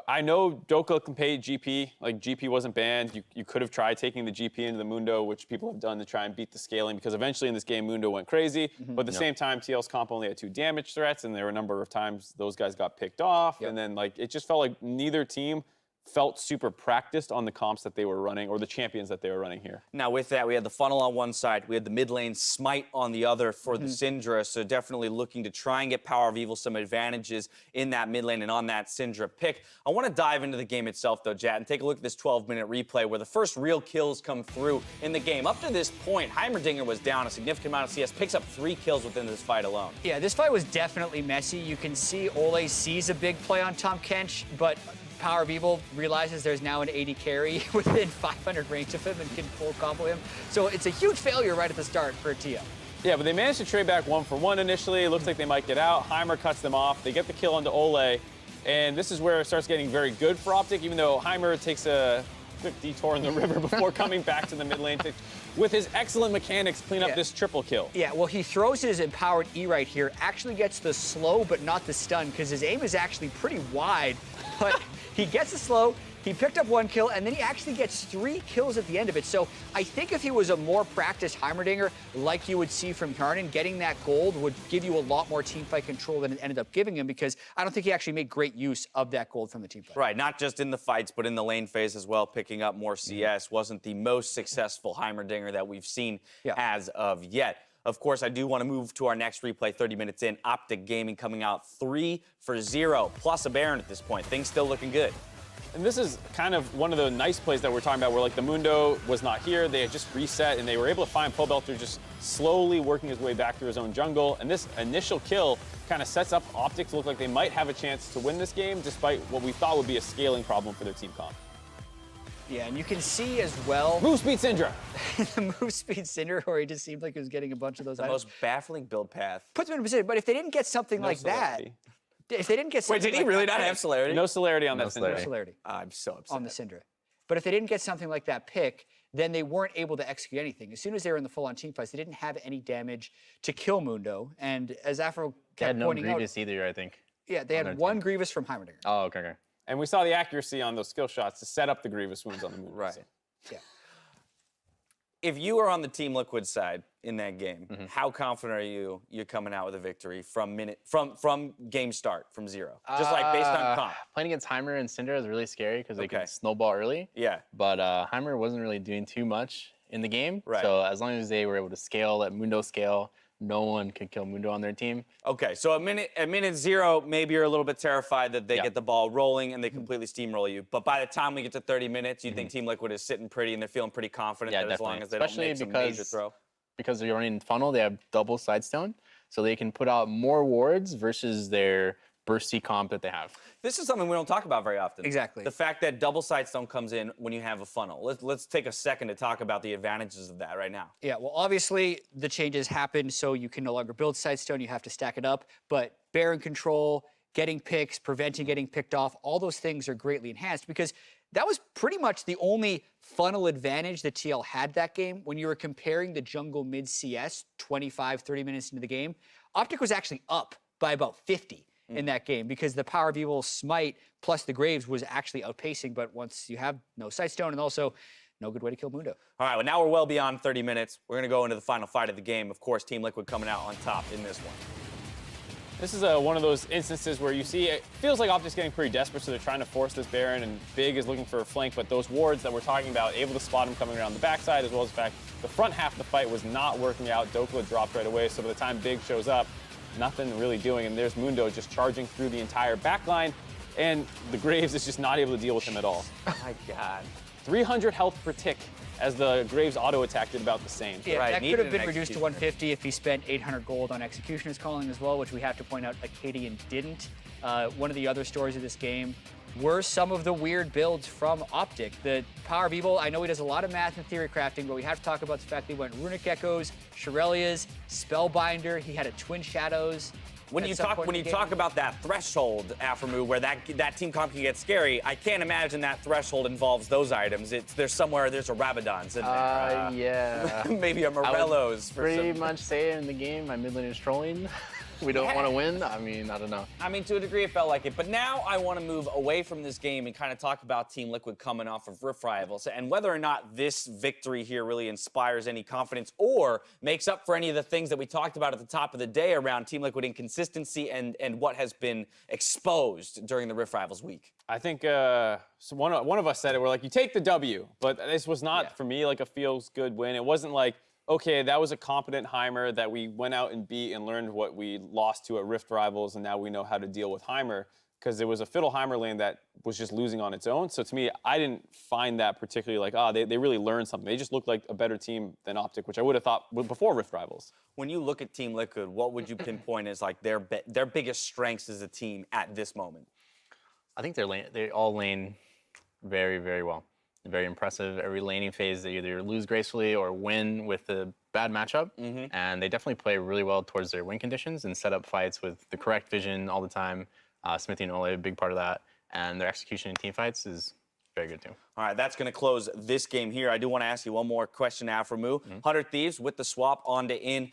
I know Doka can pay GP. Like, GP wasn't banned. You could have tried taking the GP into the Mundo, which people have done to try and beat the scaling, because eventually in this game, Mundo went crazy. But at the same time, TL's comp only had 2 damage threats, and there were a number of times those guys got picked off. And then, like, it just felt like neither team felt super practiced on the comps that they were running, or the champions that they were running here. Now, with that, we had the funnel on one side. We had the mid lane smite on the other for the Syndra. So definitely looking to try and get Power of Evil some advantages in that mid lane and on that Syndra pick. I want to dive into the game itself, though, Jat, and take a look at this 12-minute replay where the first real kills come through in the game. Up to this point, Heimerdinger was down a significant amount of CS, picks up 3 kills within this fight alone. Yeah, this fight was definitely messy. You can see Ole sees a big play on Tahm Kench, but Power of Evil realizes there's now an 80 carry within 500 range of him and can full combo him. So it's a huge failure right at the start for TL. Yeah, but they managed to trade back 1-for-1 initially. It looks like they might get out. Heimer cuts them off. They get the kill onto Ole. And this is where it starts getting very good for OpTic, even though Heimer takes a quick detour in the river before coming back to the mid lane to, with his excellent mechanics, clean up this triple kill. Yeah, well, he throws his empowered E right here, actually gets the slow but not the stun, because his aim is actually pretty wide, but he gets the slow, he picked up 1 kill, and then he actually gets 3 kills at the end of it. So I think if he was a more practiced Heimerdinger, like you would see from Yarnan, getting that gold would give you a lot more teamfight control than it ended up giving him, because I don't think he actually made great use of that gold from the teamfight. Right, not just in the fights, but in the lane phase as well, picking up more CS. Wasn't the most successful Heimerdinger that we've seen as of yet. Of course, I do want to move to our next replay 30 minutes in. OpTic Gaming coming out 3-for-0, plus a Baron at this point. Things still looking good. And this is kind of one of the nice plays that we're talking about, where like the Mundo was not here. They had just reset, and they were able to find Pobelter just slowly working his way back through his own jungle. And this initial kill kind of sets up OpTic to look like they might have a chance to win this game, despite what we thought would be a scaling problem for their team comp. Yeah, and you can see as well Move speed Syndra. the move speed Cinder, where he just seemed like he was getting a bunch of those The items. most baffling build path. Puts him in a position, but if they didn't get something like celerity. that, if they didn't get Wait, something did he like really that, not have celerity? No celerity on that Syndra. celerity. celerity I'm so upset. on the Syndra. But if they didn't get something like that pick, then they weren't able to execute anything. As soon as they were in the full-on team fights, they didn't have any damage to kill Mundo. And as Afro They kept had no pointing out, Grievous either, I think. yeah, they on had their 1 team. Grievous from Heimerdinger. Oh, okay. And we saw the accuracy on those skill shots to set up the Grievous wounds on the Mundo. Right. Yeah. If you are on the Team Liquid side in that game, how confident are you're coming out with a victory from game start, from 0? Just like based on comp. Playing against Heimer and Syndra is really scary because they Okay. can snowball early. Yeah. But Heimer wasn't really doing too much in the game. Right. So as long as they were able to scale, let Mundo scale, no one could kill Mundo on their team. Okay, so at minute 0, maybe you're a little bit terrified that they Yeah. get the ball rolling and they completely steamroll you. But by the time we get to 30 minutes, you think Team Liquid is sitting pretty and they're feeling pretty confident Yeah, that as long definitely. as they don't Especially make some major because- throw. Because they're running funnel, they have double sidestone. So they can put out more wards versus their bursty comp that they have. This is something we don't talk about very often. Exactly. The fact that double sightstone comes in when you have a funnel. Let's take a second to talk about the advantages of that right now. Yeah, well, obviously, the changes happened, so you can no longer build Sightstone, you have to stack it up. But Baron control, getting picks, preventing getting picked off, all those things are greatly enhanced, because that was pretty much the only funnel advantage that TL had that game. When you were comparing the jungle mid CS 25, 30 minutes into the game, OpTic was actually up by about 50 in that game, because the Power of Evil Smite plus the Graves was actually outpacing. But once you have no Sightstone and also no good way to kill Mundo. All right, well, now we're well beyond 30 minutes. We're going to go into the final fight of the game. Of course, Team Liquid coming out on top in this one. This is one of those instances where you see it feels like OpTic's getting pretty desperate, so they're trying to force this Baron, and Big is looking for a flank, but those wards that we're talking about, able to spot him coming around the backside, as well as the fact the front half of the fight was not working out. Dokla dropped right away, so by the time Big shows up, nothing really doing, and there's Mundo just charging through the entire backline, and the Graves is just not able to deal with him at all. My God. 300 health per tick, as the Graves auto attack did about the same. Yeah, Right, that needed could have an been reduced to executioner. 150 if he spent 800 gold on Executioner's Calling as well, which we have to point out Acadian didn't. One of the other stories of this game were some of the weird builds from OpTic. The Power of Evil, I know he does a lot of math and theory crafting, but we have to talk about the fact that he went Runic Echoes, Shirelias, Spellbinder, he had a Twin Shadows. When at you some talk point when in you the talk game. about that threshold, Afremu, where that team comp can get scary, I can't imagine that threshold involves those items. There's a Rabadon's in there. Yeah. Maybe a Morello's. For Pretty some, much say in the game, my mid lane is trolling. We don't want to win. I mean, I don't know. I mean, to a degree, it felt like it. But now I want to move away from this game and kind of talk about Team Liquid coming off of Rift Rivals and whether or not this victory here really inspires any confidence or makes up for any of the things that we talked about at the top of the day around Team Liquid inconsistency and what has been exposed during the Rift Rivals week. I think so one of us said it. We're like, you take the W, but this was not for me like a feels good win. It wasn't like, okay, that was a competent Heimer that we went out and beat and learned what we lost to at Rift Rivals, and now we know how to deal with Heimer, because it was a Fiddle Heimer lane that was just losing on its own. So to me, I didn't find that particularly like, they really learned something. They just looked like a better team than OpTic, which I would have thought before Rift Rivals. When you look at Team Liquid, what would you pinpoint as like their biggest strengths as a team at this moment? I think they all lane very, very well. Very impressive. Every laning phase, they either lose gracefully or win with a bad matchup. And they definitely play really well towards their win conditions and set up fights with the correct vision all the time. Smithy and Ole, a big part of that. And their execution in team fights is very good too. All right, that's going to close this game here. I do want to ask you one more question, Afremu. 100 Thieves with the swap on to in.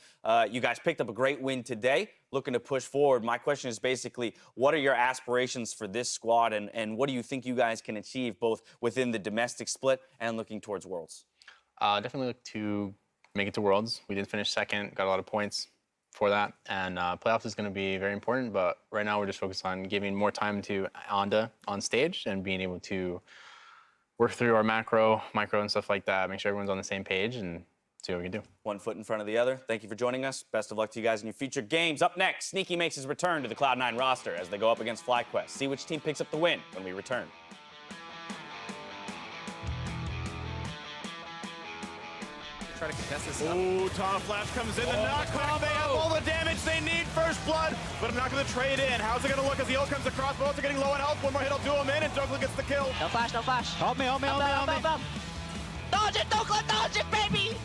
You guys picked up a great win today, looking to push forward. My question is basically, what are your aspirations for this squad, and what do you think you guys can achieve both within the domestic split and looking towards Worlds? Definitely look to make it to Worlds. We did finish second, got a lot of points for that, and playoffs is going to be very important, but right now we're just focused on giving more time to Onda on stage and being able to work through our micro, and stuff like that, make sure everyone's on the same page and see what we can do. One foot in front of the other. Thank you for joining us. Best of luck to you guys in your future games. Up next, Sneaky makes his return to the Cloud9 roster as they go up against FlyQuest. See which team picks up the win when we return. Try to contest this up. Ooh, Tom Flash comes in, the knockback. They have all the damage they need. First blood, but I'm not going to trade in. How's it going to look as the ult comes across? Both are getting low on health. One more hit will do him in, and Douglas gets the kill. No flash, no flash. Help me. Dodge it, Douglas, dodge it, baby!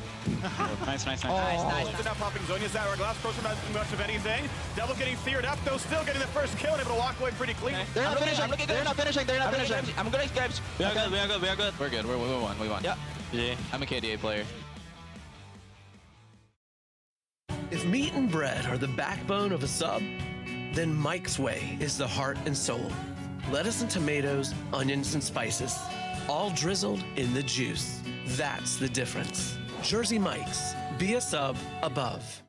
Nice. Nice. Now popping Zhonya's hourglass. Pros not doing much of anything. Devil getting feared up, though, still getting the first kill and able to walk away pretty clean. They're not finishing. I'm gonna Gibbs. We are good. We're good. We won. Yeah. Yeah. I'm a KDA player. If meat and bread are the backbone of a sub, then Mike's Way is the heart and soul. Lettuce and tomatoes, onions and spices, all drizzled in the juice. That's the difference. Jersey Mike's. Be a sub above.